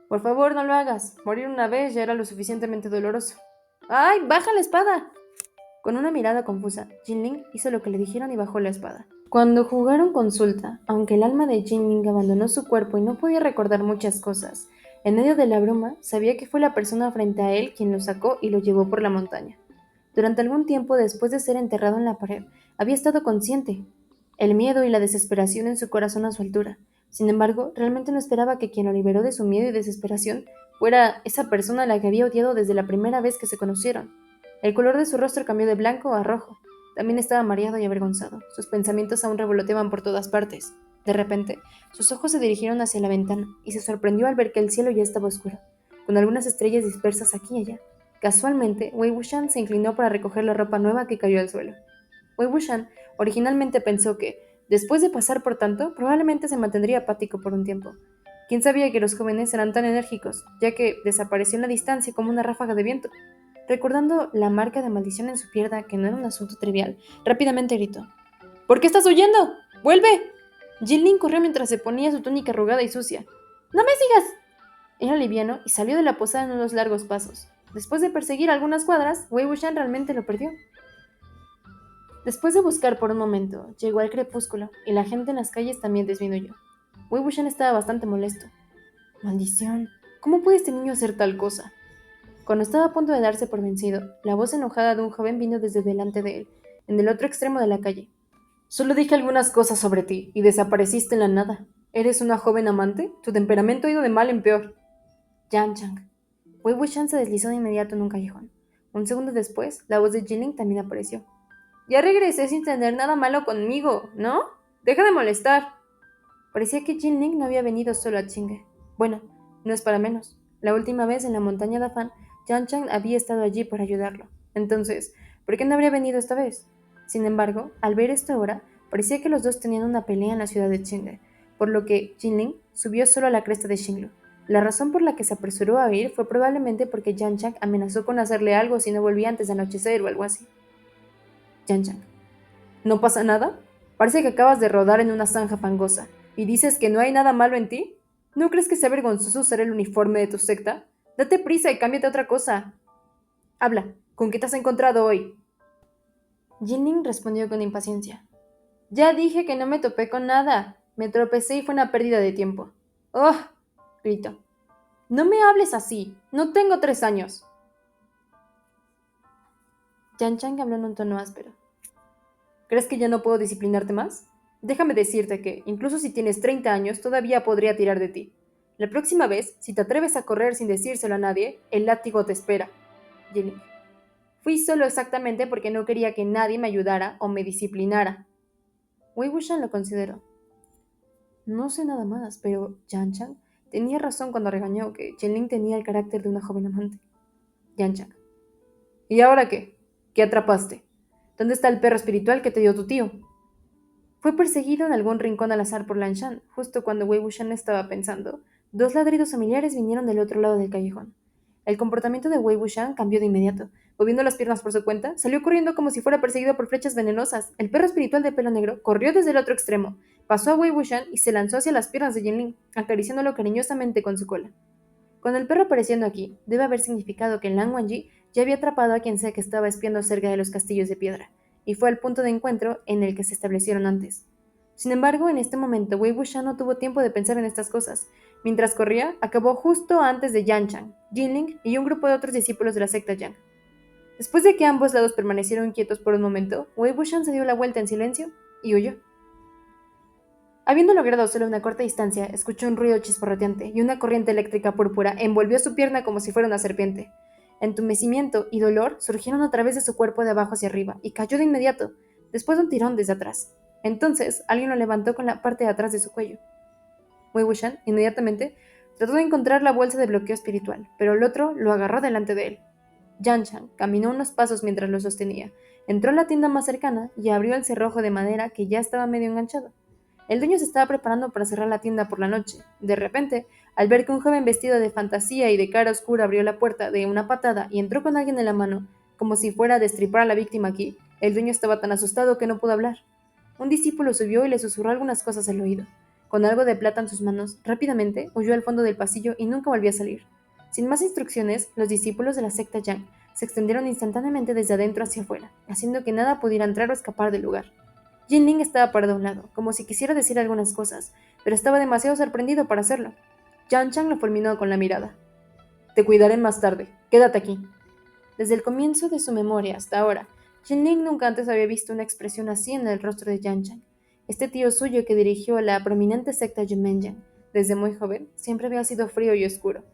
Por favor, no lo hagas. Morir una vez ya era lo suficientemente doloroso. ¡Ay, baja la espada! Con una mirada confusa, Jinling hizo lo que le dijeron y bajó la espada. Cuando jugaron consulta, aunque el alma de Jinling abandonó su cuerpo y no podía recordar muchas cosas, en medio de la bruma sabía que fue la persona frente a él quien lo sacó y lo llevó por la montaña. Durante algún tiempo después de ser enterrado en la pared, había estado consciente, el miedo y la desesperación en su corazón a su altura. Sin embargo, realmente no esperaba que quien lo liberó de su miedo y desesperación fuera esa persona a la que había odiado desde la primera vez que se conocieron. El color de su rostro cambió de blanco a rojo. También estaba mareado y avergonzado. Sus pensamientos aún revoloteaban por todas partes. De repente, sus ojos se dirigieron hacia la ventana y se sorprendió al ver que el cielo ya estaba oscuro, con algunas estrellas dispersas aquí y allá. Casualmente, Wei Wuxian se inclinó para recoger la ropa nueva que cayó al suelo. Wei Wuxian originalmente pensó que, después de pasar por tanto, probablemente se mantendría apático por un tiempo. ¿Quién sabía que los jóvenes eran tan enérgicos, ya que desapareció en la distancia como una ráfaga de viento? Recordando la marca de maldición en su pierna, que no era un asunto trivial, rápidamente gritó. ¿Por qué estás huyendo? ¡Vuelve! Jinling corrió mientras se ponía su túnica arrugada y sucia. ¡No me sigas! Era liviano y salió de la posada en unos largos pasos. Después de perseguir algunas cuadras, Wei Wuxian realmente lo perdió. Después de buscar por un momento, llegó el crepúsculo y la gente en las calles también disminuyó. Wei Wuxian estaba bastante molesto. Maldición, ¿cómo puede este niño hacer tal cosa? Cuando estaba a punto de darse por vencido, la voz enojada de un joven vino desde delante de él, en el otro extremo de la calle. Solo dije algunas cosas sobre ti y desapareciste en la nada. ¿Eres una joven amante? Tu temperamento ha ido de mal en peor. Yan Chang. Wei Wuxian se deslizó de inmediato en un callejón. Un segundo después, la voz de Jinling también apareció. Ya regresé sin tener nada malo conmigo, ¿no? Deja de molestar. Parecía que Jinling no había venido solo a Chingue. Bueno, no es para menos. La última vez en la montaña de Afan, Yan Chang había estado allí para ayudarlo. Entonces, ¿por qué no habría venido esta vez? Sin embargo, al ver esto ahora, parecía que los dos tenían una pelea en la ciudad de Chingue, por lo que Jinling subió solo a la cresta de Xinglu. La razón por la que se apresuró a ir fue probablemente porque Yan Chang amenazó con hacerle algo si no volvía antes de anochecer o algo así. Yan Chang: ¿no pasa nada? Parece que acabas de rodar en una zanja fangosa. ¿Y dices que no hay nada malo en ti? ¿No crees que sea vergonzoso usar el uniforme de tu secta? Date prisa y cámbiate a otra cosa. Habla, ¿con qué te has encontrado hoy? Jinling respondió con impaciencia. Ya dije que no me topé con nada. Me tropecé y fue una pérdida de tiempo. ¡Oh! Gritó. No me hables así. No tengo 3 años. Yan Chang habló en un tono áspero. ¿Crees que ya no puedo disciplinarte más? Déjame decirte que, incluso si tienes 30 años, todavía podría tirar de ti. La próxima vez, si te atreves a correr sin decírselo a nadie, el látigo te espera. Jinling. Fui solo exactamente porque no quería que nadie me ayudara o me disciplinara. Wei Wuxian lo consideró. No sé nada más, pero Yan Chang tenía razón cuando regañó que Jinling tenía el carácter de una joven amante. Yan Chang. ¿Y ahora qué? ¿Qué atrapaste? ¿Dónde está el perro espiritual que te dio tu tío? Fue perseguido en algún rincón al azar por Lan Shan, justo cuando Wei Wuxian estaba pensando. Dos ladridos familiares vinieron del otro lado del callejón. El comportamiento de Wei Wuxian cambió de inmediato. Moviendo las piernas por su cuenta, salió corriendo como si fuera perseguido por flechas venenosas. El perro espiritual de pelo negro corrió desde el otro extremo, pasó a Wei Wuxian y se lanzó hacia las piernas de Jinling, acariciándolo cariñosamente con su cola. Con el perro apareciendo aquí, debe haber significado que Lan Wangji ya había atrapado a quien sea que estaba espiando cerca de los castillos de piedra, y fue al punto de encuentro en el que se establecieron antes. Sin embargo, en este momento, Wei Wuxian no tuvo tiempo de pensar en estas cosas. Mientras corría, acabó justo antes de Yan Chang, Jinling y un grupo de otros discípulos de la secta Yang. Después de que ambos lados permanecieron quietos por un momento, Wei Wuxian se dio la vuelta en silencio y huyó. Habiendo logrado solo una corta distancia, escuchó un ruido chisporroteante y una corriente eléctrica púrpura envolvió su pierna como si fuera una serpiente. Entumecimiento y dolor surgieron a través de su cuerpo de abajo hacia arriba y cayó de inmediato, después de un tirón desde atrás. Entonces, alguien lo levantó con la parte de atrás de su cuello. Wei Wuxian, inmediatamente, trató de encontrar la bolsa de bloqueo espiritual, pero el otro lo agarró delante de él. Yan Chan caminó unos pasos mientras lo sostenía, entró a la tienda más cercana y abrió el cerrojo de madera que ya estaba medio enganchado. El dueño se estaba preparando para cerrar la tienda por la noche. De repente, al ver que un joven vestido de fantasía y de cara oscura abrió la puerta de una patada y entró con alguien en la mano, como si fuera a destripar a la víctima aquí, el dueño estaba tan asustado que no pudo hablar. Un discípulo subió y le susurró algunas cosas al oído. Con algo de plata en sus manos, rápidamente huyó al fondo del pasillo y nunca volvió a salir. Sin más instrucciones, los discípulos de la secta Yang se extendieron instantáneamente desde adentro hacia afuera, haciendo que nada pudiera entrar o escapar del lugar. Jinling estaba parado a un lado, como si quisiera decir algunas cosas, pero estaba demasiado sorprendido para hacerlo. Yan Chang lo fulminó con la mirada. Te cuidaré más tarde. Quédate aquí. Desde el comienzo de su memoria hasta ahora, Jinling nunca antes había visto una expresión así en el rostro de Yan Chang. Este tío suyo que dirigió la prominente secta Yumenyan, desde muy joven, siempre había sido frío y oscuro.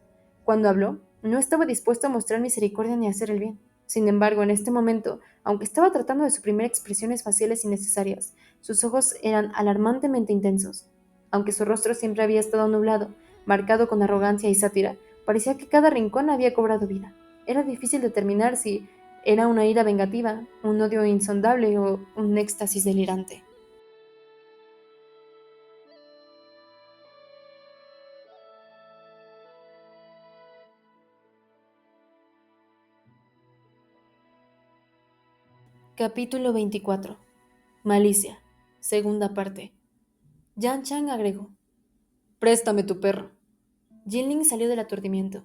Cuando habló, no estaba dispuesto a mostrar misericordia ni a hacer el bien. Sin embargo, en este momento, aunque estaba tratando de suprimir expresiones faciales innecesarias, sus ojos eran alarmantemente intensos. Aunque su rostro siempre había estado nublado, marcado con arrogancia y sátira, parecía que cada rincón había cobrado vida. Era difícil determinar si era una ira vengativa, un odio insondable o un éxtasis delirante. Capítulo 24. Malicia. Segunda parte. Yan Chang agregó: Préstame tu perro. Jinling salió del aturdimiento.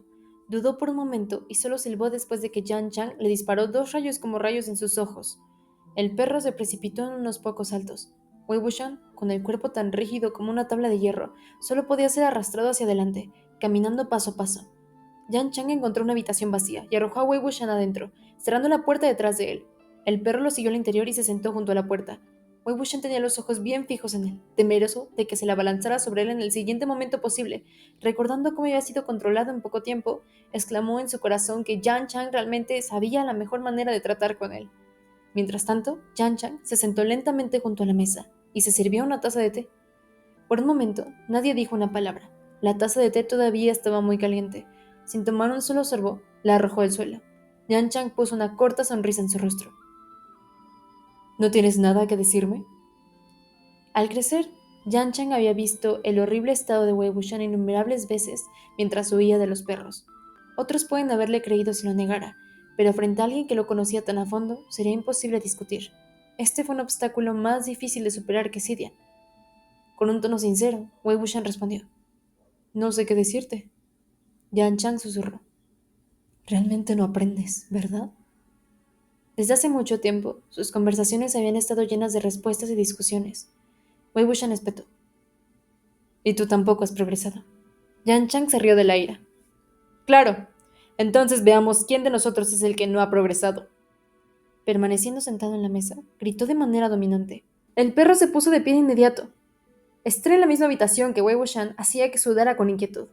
Dudó por un momento y solo silbó después de que Yan Chang le disparó 2 rayos como rayos en sus ojos. El perro se precipitó en unos pocos saltos. Wei Wuxian, con el cuerpo tan rígido como una tabla de hierro, solo podía ser arrastrado hacia adelante, caminando paso a paso. Yan Chang encontró una habitación vacía y arrojó a Wei Wuxian adentro, cerrando la puerta detrás de él. El perro lo siguió al interior y se sentó junto a la puerta. Wei Wuxian tenía los ojos bien fijos en él, temeroso de que se la abalanzara sobre él en el siguiente momento posible. Recordando cómo había sido controlado en poco tiempo, exclamó en su corazón que Yan Chang realmente sabía la mejor manera de tratar con él. Mientras tanto, Yan Chang se sentó lentamente junto a la mesa y se sirvió una taza de té. Por un momento, nadie dijo una palabra. La taza de té todavía estaba muy caliente. Sin tomar un solo sorbo, la arrojó al suelo. Yan Chang puso una corta sonrisa en su rostro. ¿No tienes nada que decirme? Al crecer, Yan Chang había visto el horrible estado de Wei Wuxian innumerables veces mientras huía de los perros. Otros pueden haberle creído si lo negara, pero frente a alguien que lo conocía tan a fondo, sería imposible discutir. Este fue un obstáculo más difícil de superar que Sidian. Con un tono sincero, Wei Wuxian respondió: No sé qué decirte. Yan Chang susurró: Realmente no aprendes, ¿verdad? Desde hace mucho tiempo, sus conversaciones habían estado llenas de respuestas y discusiones. Wei Wuxian espetó: Y tú tampoco has progresado. Yan Chang se rió de la ira. Claro. Entonces veamos quién de nosotros es el que no ha progresado. Permaneciendo sentado en la mesa, gritó de manera dominante. El perro se puso de pie de inmediato. Estar en la misma habitación que Wei Wuxian hacía que sudara con inquietud.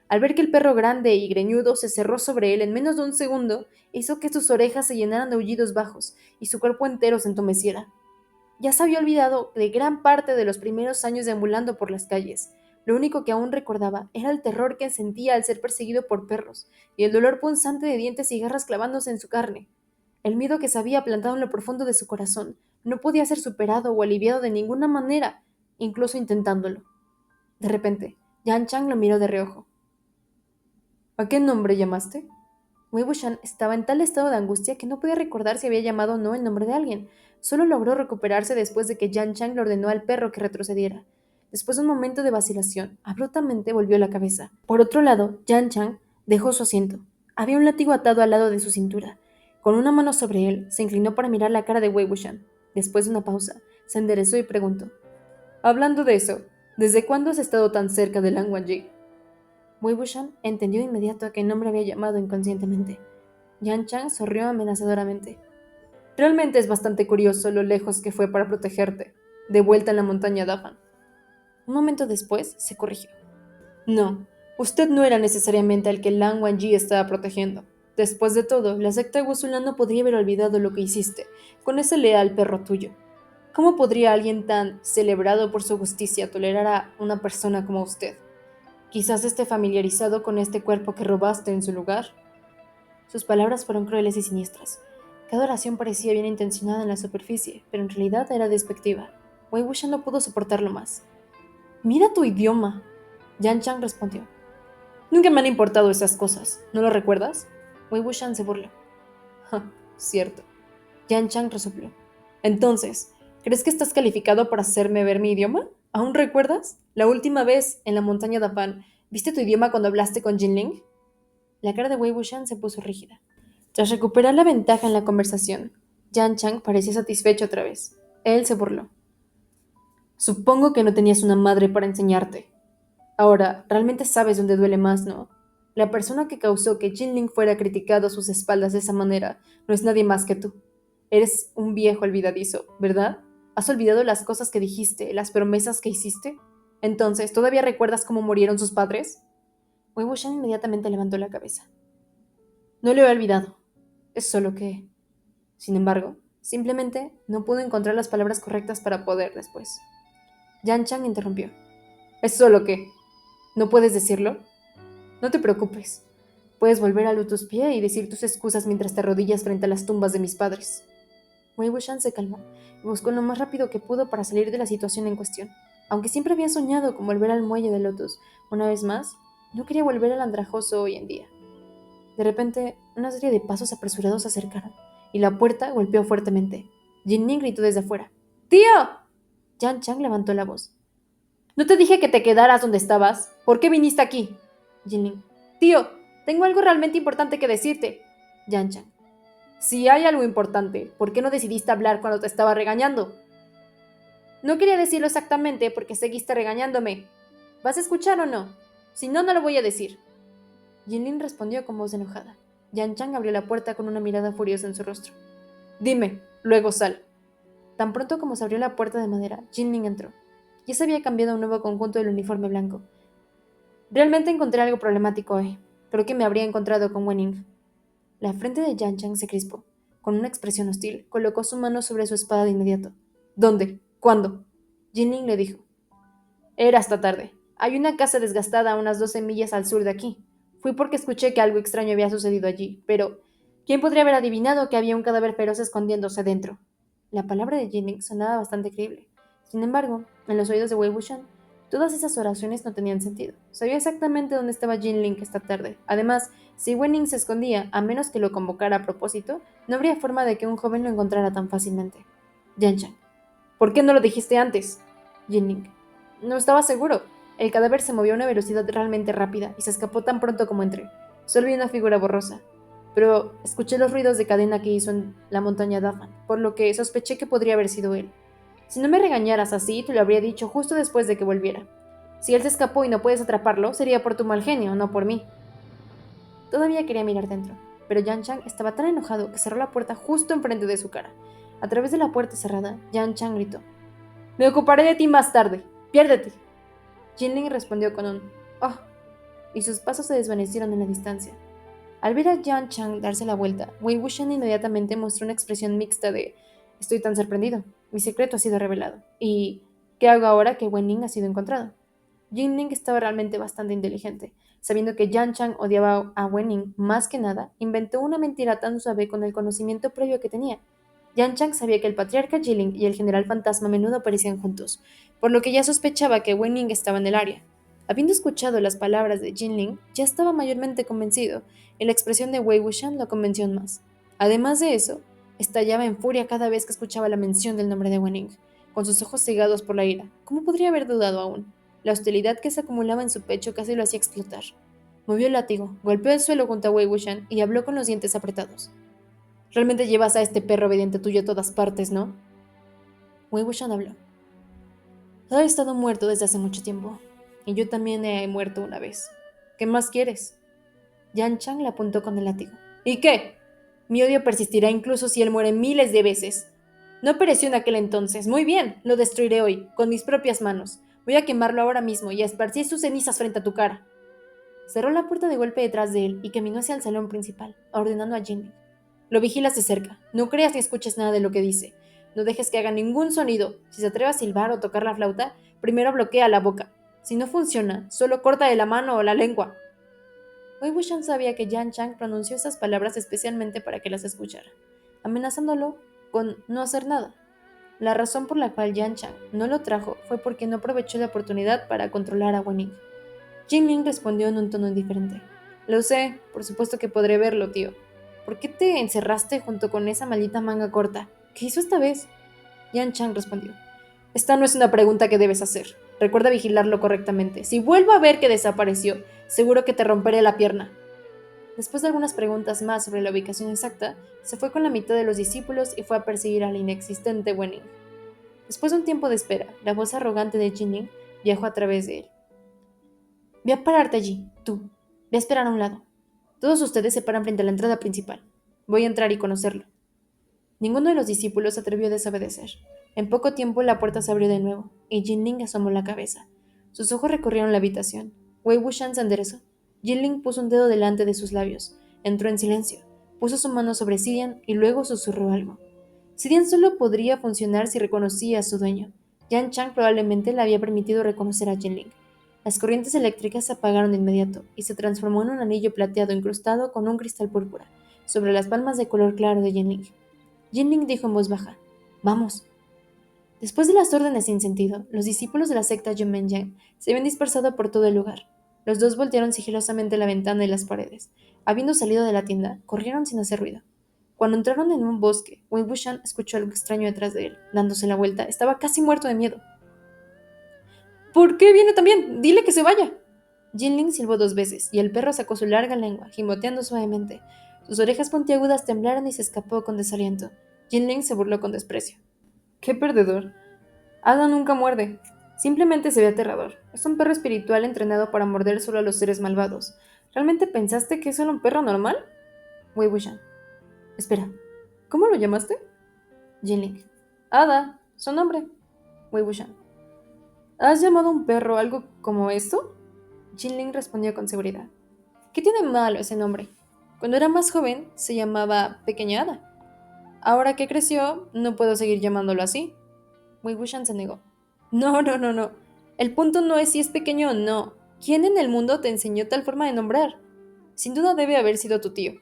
Al ver que el perro grande y greñudo se cerró sobre él en menos de un segundo, hizo que sus orejas se llenaran de aullidos bajos y su cuerpo entero se entumeciera. Ya se había olvidado de gran parte de los primeros años deambulando por las calles. Lo único que aún recordaba era el terror que sentía al ser perseguido por perros y el dolor punzante de dientes y garras clavándose en su carne. El miedo que se había plantado en lo profundo de su corazón no podía ser superado o aliviado de ninguna manera, incluso intentándolo. De repente, Yan Chang lo miró de reojo. ¿A qué nombre llamaste? Wei Wuxian estaba en tal estado de angustia que no podía recordar si había llamado o no el nombre de alguien. Solo logró recuperarse después de que Yan Chang le ordenó al perro que retrocediera. Después de un momento de vacilación, abruptamente volvió la cabeza. Por otro lado, Yan Chang dejó su asiento. Había un látigo atado al lado de su cintura. Con una mano sobre él, se inclinó para mirar la cara de Wei Wuxian. Después de una pausa, se enderezó y preguntó: Hablando de eso, ¿desde cuándo has estado tan cerca de Lan Wangji? Wei Wuxian entendió de inmediato a qué nombre había llamado inconscientemente. Yan Chang sonrió amenazadoramente. Realmente es bastante curioso lo lejos que fue para protegerte, de vuelta en la montaña Dafan. Un momento después se corrigió. No, usted no era necesariamente al que Lan Wangji estaba protegiendo. Después de todo, la secta Wusulan no podría haber olvidado lo que hiciste con ese leal perro tuyo. ¿Cómo podría alguien tan celebrado por su justicia tolerar a una persona como usted? Quizás esté familiarizado con este cuerpo que robaste en su lugar. Sus palabras fueron crueles y siniestras. Cada oración parecía bien intencionada en la superficie, pero en realidad era despectiva. Wei Wuxian no pudo soportarlo más. Mira tu idioma, Yan Chang respondió. Nunca me han importado esas cosas, ¿no lo recuerdas? Wei Wuxian se burló. Ja, cierto. Yan Chang resopló. Entonces, ¿crees que estás calificado para hacerme ver mi idioma? ¿Aún recuerdas? La última vez, en la montaña Dapan, ¿viste tu idioma cuando hablaste con Jinling? La cara de Wei Wuxian se puso rígida. Tras recuperar la ventaja en la conversación, Yan Chang parecía satisfecho otra vez. Él se burló. Supongo que no tenías una madre para enseñarte. Ahora, realmente sabes dónde duele más, ¿no? La persona que causó que Jinling fuera criticado a sus espaldas de esa manera no es nadie más que tú. Eres un viejo olvidadizo, ¿verdad? ¿Has olvidado las cosas que dijiste, las promesas que hiciste? Entonces, ¿todavía recuerdas cómo murieron sus padres? Wei Wuxian inmediatamente levantó la cabeza. No lo he olvidado. Es solo que... Sin embargo, simplemente no pudo encontrar las palabras correctas para poder después. Yan Chang interrumpió. ¿Es solo que... ¿No puedes decirlo? No te preocupes. Puedes volver a Lotus Pie y decir tus excusas mientras te arrodillas frente a las tumbas de mis padres. Wei Wuxian se calmó y buscó lo más rápido que pudo para salir de la situación en cuestión. Aunque siempre había soñado con volver al muelle de Lotus, una vez más, no quería volver al andrajoso hoy en día. De repente, una serie de pasos apresurados se acercaron, y la puerta golpeó fuertemente. Jinning gritó desde afuera. ¡Tío! Yan Chang levantó la voz. ¿No te dije que te quedaras donde estabas? ¿Por qué viniste aquí? Jinning. Tío, tengo algo realmente importante que decirte. Yan Chang. Si hay algo importante, ¿por qué no decidiste hablar cuando te estaba regañando? No quería decirlo exactamente porque seguiste regañándome. ¿Vas a escuchar o no? Si no, no lo voy a decir. Jinlin respondió con voz enojada. Yan Chang abrió la puerta con una mirada furiosa en su rostro. Dime, luego sal. Tan pronto como se abrió la puerta de madera, Jinlin entró. Ya se había cambiado a un nuevo conjunto del uniforme blanco. Realmente encontré algo problemático hoy. Creo que me habría encontrado con Wenning. La frente de Yan Chang se crispó. Con una expresión hostil, colocó su mano sobre su espada de inmediato. ¿Dónde? ¿Cuándo? Jinling le dijo. Era hasta tarde. Hay una casa desgastada a unas 12 millas al sur de aquí. Fui porque escuché que algo extraño había sucedido allí, pero ¿quién podría haber adivinado que había un cadáver feroz escondiéndose dentro? La palabra de Jinling sonaba bastante creíble. Sin embargo, En los oídos de Wei Wuxian, todas esas oraciones no tenían sentido. Sabía exactamente dónde estaba Jin Ling esta tarde. Además, si Wen Ning se escondía, a menos que lo convocara a propósito, no habría forma de que un joven lo encontrara tan fácilmente. Yan Chang. ¿Por qué no lo dijiste antes? Jin Ling. No estaba seguro. El cadáver se movió a una velocidad realmente rápida y se escapó tan pronto como entré. Solo vi una figura borrosa. Pero escuché los ruidos de cadena que hizo en la montaña Dafan, por lo que sospeché que podría haber sido él. Si no me regañaras así, te lo habría dicho justo después de que volviera. Si él se escapó y no puedes atraparlo, sería por tu mal genio, no por mí. Todavía quería mirar dentro, pero Yan Chang estaba tan enojado que cerró la puerta justo enfrente de su cara. A través de la puerta cerrada, Yan Chang gritó: Me ocuparé de ti más tarde. ¡Piérdete! Jinling respondió con un «Oh», y sus pasos se desvanecieron en la distancia. Al ver a Yan Chang darse la vuelta, Wei Wuxian inmediatamente mostró una expresión mixta de «Estoy tan sorprendido. Mi secreto ha sido revelado. ¿Y qué hago ahora que Wen Ning ha sido encontrado?» Jinling estaba realmente bastante inteligente. Sabiendo que Yan Chang odiaba a Wen Ning más que nada, inventó una mentira tan suave con el conocimiento previo que tenía. Yan Chang sabía que el patriarca Jilin y el general fantasma a menudo aparecían juntos, por lo que ya sospechaba que Wen Ning estaba en el área. Habiendo escuchado las palabras de Jinling, ya estaba mayormente convencido, y la expresión de Wei Wuxian lo convenció aún más. Además de eso, estallaba en furia cada vez que escuchaba la mención del nombre de Wen Ning, con sus ojos cegados por la ira. ¿Cómo podría haber dudado aún? La hostilidad que se acumulaba en su pecho casi lo hacía explotar. Movió el látigo, golpeó el suelo junto a Wei Wuxian y habló con los dientes apretados. Realmente llevas a este perro obediente tuyo a todas partes, ¿no? Wei Wuxian habló. Ha estado muerto desde hace mucho tiempo, y yo también he muerto una vez. ¿Qué más quieres? Yan Chang le apuntó con el látigo. ¿Y qué? Mi odio persistirá incluso si él muere miles de veces. No pereció en aquel entonces. Muy bien, lo destruiré hoy, con mis propias manos. Voy a quemarlo ahora mismo y a esparcir sus cenizas frente a tu cara. Cerró la puerta de golpe detrás de él y caminó hacia el salón principal, ordenando a Jinling. Lo vigilas de cerca. No creas ni escuches nada de lo que dice. No dejes que haga ningún sonido. Si se atreve a silbar o tocar la flauta, primero bloquea la boca. Si no funciona, solo corta de la mano o la lengua. Wei Wuxian sabía que Yan Chang pronunció esas palabras especialmente para que las escuchara, amenazándolo con no hacer nada. La razón por la cual Yan Chang no lo trajo fue porque no aprovechó la oportunidad para controlar a Wen Ning. Jin Ling respondió en un tono indiferente. Lo sé, por supuesto que podré verlo, tío. ¿Por qué te encerraste junto con esa maldita manga corta? ¿Qué hizo esta vez? Yan Chang respondió. Esta no es una pregunta que debes hacer. Recuerda vigilarlo correctamente. Si vuelvo a ver que desapareció, seguro que te romperé la pierna. Después de algunas preguntas más sobre la ubicación exacta, se fue con la mitad de los discípulos y fue a perseguir al inexistente Wen Ning. Después de un tiempo de espera, la voz arrogante de Jin Ling viajó a través de él. Ve a pararte allí, tú. Ve a esperar a un lado. Todos ustedes se paran frente a la entrada principal. Voy a entrar y conocerlo. Ninguno de los discípulos se atrevió a desobedecer. En poco tiempo la puerta se abrió de nuevo, y Jinling asomó la cabeza. Sus ojos recorrieron la habitación. Wei Wuxian se enderezó. Jinling puso un dedo delante de sus labios. Entró en silencio. Puso su mano sobre Sidian y luego susurró algo. Sidian solo podría funcionar si reconocía a su dueño. Yan Chang probablemente le había permitido reconocer a Jinling. Las corrientes eléctricas se apagaron de inmediato y se transformó en un anillo plateado incrustado con un cristal púrpura, sobre las palmas de color claro de Jinling. Jinling dijo en voz baja: «Vamos». Después de las órdenes sin sentido, los discípulos de la secta Yumenyan se habían dispersado por todo el lugar. Los dos voltearon sigilosamente la ventana y las paredes. Habiendo salido de la tienda, corrieron sin hacer ruido. Cuando entraron en un bosque, Wei Wuxian escuchó algo extraño detrás de él. Dándose la vuelta, estaba casi muerto de miedo. ¿Por qué viene también? Dile que se vaya. Jinling silbó 2 veces, y el perro sacó su larga lengua, gimoteando suavemente. Sus orejas puntiagudas temblaron y se escapó con desaliento. Jinling se burló con desprecio. ¡Qué perdedor! Ada nunca muerde. Simplemente se ve aterrador. Es un perro espiritual entrenado para morder solo a los seres malvados. ¿Realmente pensaste que es solo un perro normal? Wei Wuxian. Espera, ¿cómo lo llamaste? Jinling. Ada, su nombre. Wei Wuxian. ¿Has llamado a un perro algo como esto? Jinling respondió con seguridad. ¿Qué tiene malo ese nombre? Cuando era más joven se llamaba Pequeña Hada. Ahora que creció, no puedo seguir llamándolo así. Wei Wuxian se negó. No, no, no, no. El punto no es si es pequeño o no. ¿Quién en el mundo te enseñó tal forma de nombrar? Sin duda debe haber sido tu tío.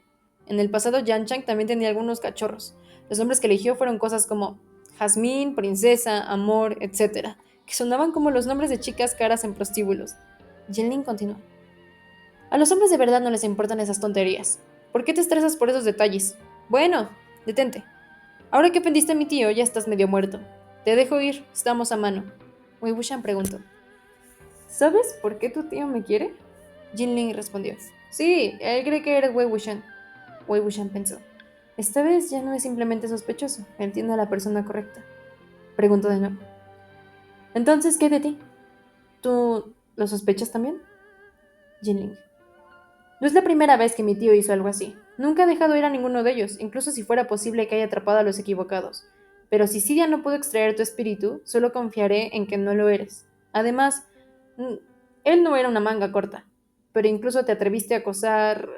En el pasado Yan Chang también tenía algunos cachorros. Los nombres que eligió fueron cosas como Jazmín, Princesa, Amor, etc. que sonaban como los nombres de chicas caras en prostíbulos. Jinling continuó. A los hombres de verdad no les importan esas tonterías. ¿Por qué te estresas por esos detalles? Bueno, detente. Ahora que ofendiste a mi tío, ya estás medio muerto. Te dejo ir, estamos a mano. Wei Wuxian preguntó. ¿Sabes por qué tu tío me quiere? Jinling respondió. Sí, él cree que eres Wei Wuxian. Wei Wuxian pensó. Esta vez ya no es simplemente sospechoso, entiende a la persona correcta. Preguntó de nuevo. Entonces, ¿qué de ti? ¿Tú lo sospechas también? Jinling. No es la primera vez que mi tío hizo algo así. Nunca ha dejado ir a ninguno de ellos, incluso si fuera posible que haya atrapado a los equivocados. Pero si Sidia no pudo extraer tu espíritu, solo confiaré en que no lo eres. Además, mm, él no era una manga corta, pero incluso te atreviste a acosar.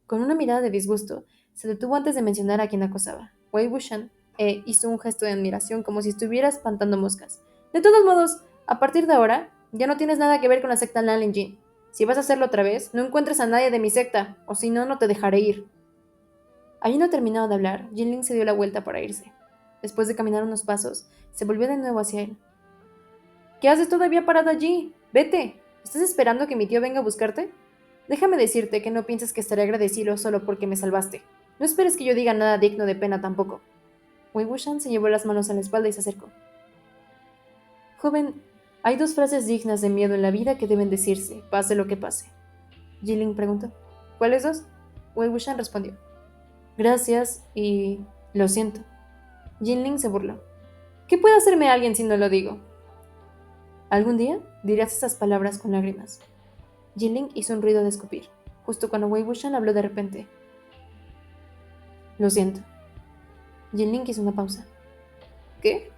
Con una mirada de disgusto, se detuvo antes de mencionar a quien acosaba. Wei Wuxian hizo un gesto de admiración como si estuviera espantando moscas. De todos modos, a partir de ahora, ya no tienes nada que ver con la secta Lanlin Jin. Si vas a hacerlo otra vez, no encuentres a nadie de mi secta, o si no, no te dejaré ir. Habiendo terminado de hablar, Jinling se dio la vuelta para irse. Después de caminar unos pasos, se volvió de nuevo hacia él. ¿Qué haces todavía parado allí? Vete. ¿Estás esperando que mi tío venga a buscarte? Déjame decirte que no pienses que estaré agradecido solo porque me salvaste. No esperes que yo diga nada digno de pena tampoco. Wei Wuxian se llevó las manos a la espalda y se acercó. Joven, hay dos frases dignas de miedo en la vida que deben decirse, pase lo que pase. Jilin preguntó. ¿Cuáles dos? Wei Wuxian respondió. Gracias y lo siento. Jinling se burló. ¿Qué puede hacerme alguien si no lo digo? Algún día dirás esas palabras con lágrimas. Jinling hizo un ruido de escupir, justo cuando Wei Wuxian habló de repente. Lo siento. Jinling hizo una pausa. ¿Qué?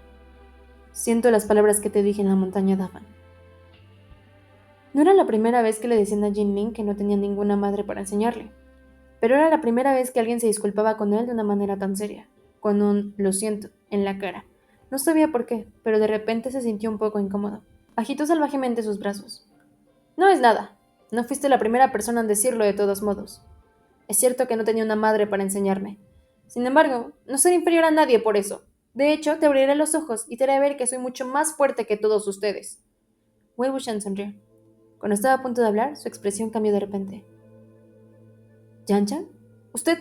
Siento las palabras que te dije en la montaña Daban. No era la primera vez que le decían a Jinling que no tenía ninguna madre para enseñarle, pero era la primera vez que alguien se disculpaba con él de una manera tan seria, con un lo siento en la cara. No sabía por qué, pero de repente se sintió un poco incómodo. Agitó salvajemente sus brazos. No es nada. No fuiste la primera persona en decirlo de todos modos. Es cierto que no tenía una madre para enseñarme. Sin embargo, no soy inferior a nadie por eso. De hecho, te abriré los ojos y te haré ver que soy mucho más fuerte que todos ustedes. Wei Wuxian sonrió. Cuando estaba a punto de hablar, su expresión cambió de repente. ¿Yan Yan? ¿Usted?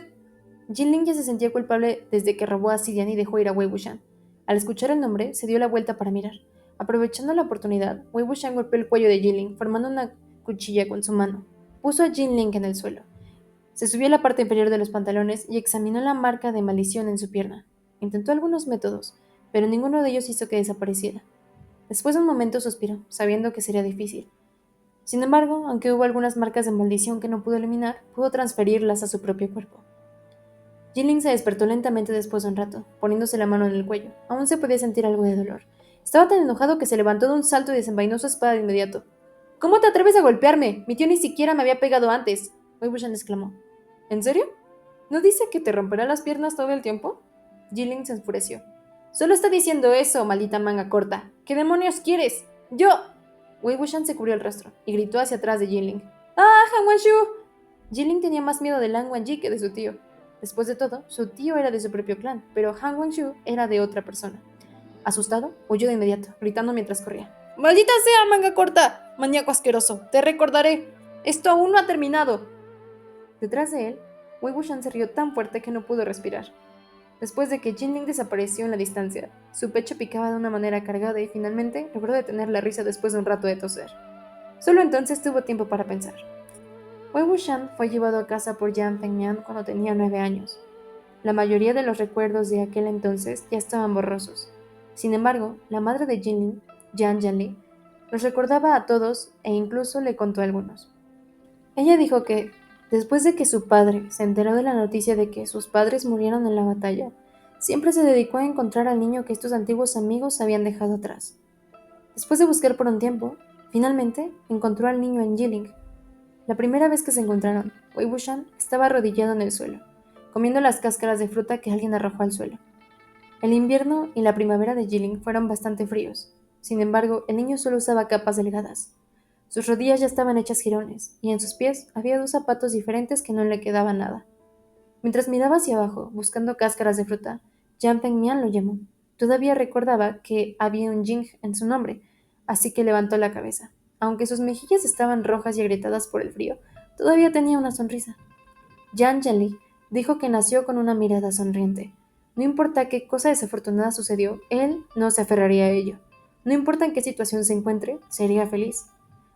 Jinling ya se sentía culpable desde que robó a Xidian y dejó ir a Wei Wuxian. Al escuchar el nombre, se dio la vuelta para mirar. Aprovechando la oportunidad, Wei Wuxian golpeó el cuello de Jinling, formando una cuchilla con su mano. Puso a Jinling en el suelo. Se subió a la parte inferior de los pantalones y examinó la marca de maldición en su pierna. Intentó algunos métodos, pero ninguno de ellos hizo que desapareciera. Después de un momento suspiró, sabiendo que sería difícil. Sin embargo, aunque hubo algunas marcas de maldición que no pudo eliminar, pudo transferirlas a su propio cuerpo. Jinling se despertó lentamente después de un rato, poniéndose la mano en el cuello. Aún se podía sentir algo de dolor. Estaba tan enojado que se levantó de un salto y desenvainó su espada de inmediato. ¿Cómo te atreves a golpearme? Mi tío ni siquiera me había pegado antes. Wei Wuxian exclamó. ¿En serio? ¿No dice que te romperá las piernas todo el tiempo? Jinling se enfureció. Solo está diciendo eso, maldita manga corta. ¿Qué demonios quieres? ¡Yo! Wei Wuxian se cubrió el rostro y gritó hacia atrás de Jinling. ¡Ah, Han Wanshu! Jinling tenía más miedo de Lan Wangji que de su tío. Después de todo, su tío era de su propio clan, pero Han Wanshu era de otra persona. Asustado, huyó de inmediato, gritando mientras corría. ¡Maldita sea, manga corta! ¡Maníaco asqueroso! ¡Te recordaré! ¡Esto aún no ha terminado! Detrás de él, Wei Wuxian se rió tan fuerte que no pudo respirar. Después de que Jinling desapareció en la distancia, su pecho picaba de una manera cargada y finalmente logró detener la risa después de un rato de toser. Solo entonces tuvo tiempo para pensar. Wei Wuxian fue llevado a casa por Jiang Fengmian cuando tenía 9 años. La mayoría de los recuerdos de aquel entonces ya estaban borrosos. Sin embargo, la madre de Jinling, Jiang Yanli, los recordaba a todos e incluso le contó algunos. Ella dijo que, después de que su padre se enteró de la noticia de que sus padres murieron en la batalla, siempre se dedicó a encontrar al niño que estos antiguos amigos habían dejado atrás. Después de buscar por un tiempo, finalmente encontró al niño en Yiling. La primera vez que se encontraron, Wei Wuxian estaba arrodillado en el suelo, comiendo las cáscaras de fruta que alguien arrojó al suelo. El invierno y la primavera de Yiling fueron bastante fríos. Sin embargo, el niño solo usaba capas delgadas. Sus rodillas ya estaban hechas jirones, y en sus pies había dos zapatos diferentes que no le quedaba nada. Mientras miraba hacia abajo, buscando cáscaras de fruta, Jiang Fengmian lo llamó. Todavía recordaba que había un Jing en su nombre, así que levantó la cabeza. Aunque sus mejillas estaban rojas y agrietadas por el frío, todavía tenía una sonrisa. Jan Yanli dijo que nació con una mirada sonriente. No importa qué cosa desafortunada sucedió, él no se aferraría a ello. No importa en qué situación se encuentre, sería feliz.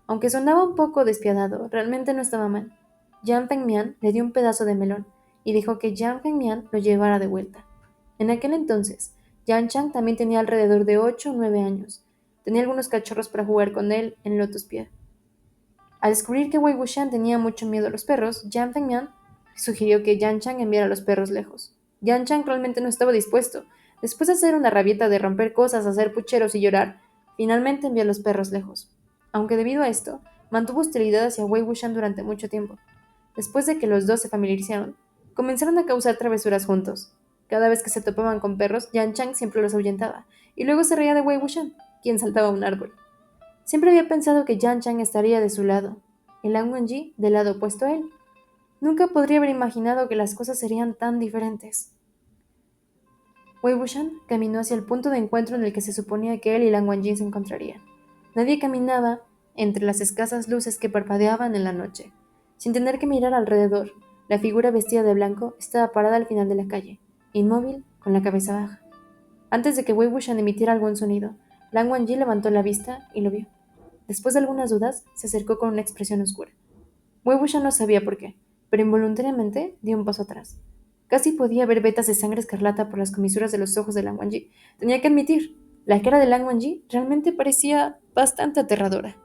Aunque sonaba un poco despiadado, realmente no estaba mal. Jiang Fengmian le dio un pedazo de melón y dijo que Jiang Fengmian lo llevara de vuelta. En aquel entonces, Yan Chang también tenía alrededor de 8 o 9 años. Tenía algunos cachorros para jugar con él en Lotus Pier. Al descubrir que Wei Wuxian tenía mucho miedo a los perros, Jiang Fengmian sugirió que Yan Chang enviara a los perros lejos. Yan Chang realmente no estaba dispuesto. Después de hacer una rabieta de romper cosas, hacer pucheros y llorar, finalmente envió a los perros lejos. Aunque debido a esto, mantuvo hostilidad hacia Wei Wuxian durante mucho tiempo. Después de que los dos se familiarizaron, comenzaron a causar travesuras juntos. Cada vez que se topaban con perros, Yan Chang siempre los ahuyentaba, y luego se reía de Wei Wuxian, quien saltaba a un árbol. Siempre había pensado que Yan Chang estaría de su lado, y Lan Wangji del lado opuesto a él. Nunca podría haber imaginado que las cosas serían tan diferentes. Wei Wuxian caminó hacia el punto de encuentro en el que se suponía que él y Lan Wangji se encontrarían. Nadie caminaba entre las escasas luces que parpadeaban en la noche. Sin tener que mirar alrededor, la figura vestida de blanco estaba parada al final de la calle, inmóvil, con la cabeza baja. Antes de que Wei Wuxian emitiera algún sonido, Lan Wangji levantó la vista y lo vio. Después de algunas dudas, se acercó con una expresión oscura. Wei Wuxian no sabía por qué, pero involuntariamente dio un paso atrás. Casi podía ver vetas de sangre escarlata por las comisuras de los ojos de Lan Wangji. Tenía que admitir, la cara de Lan Wangji realmente parecía bastante aterradora.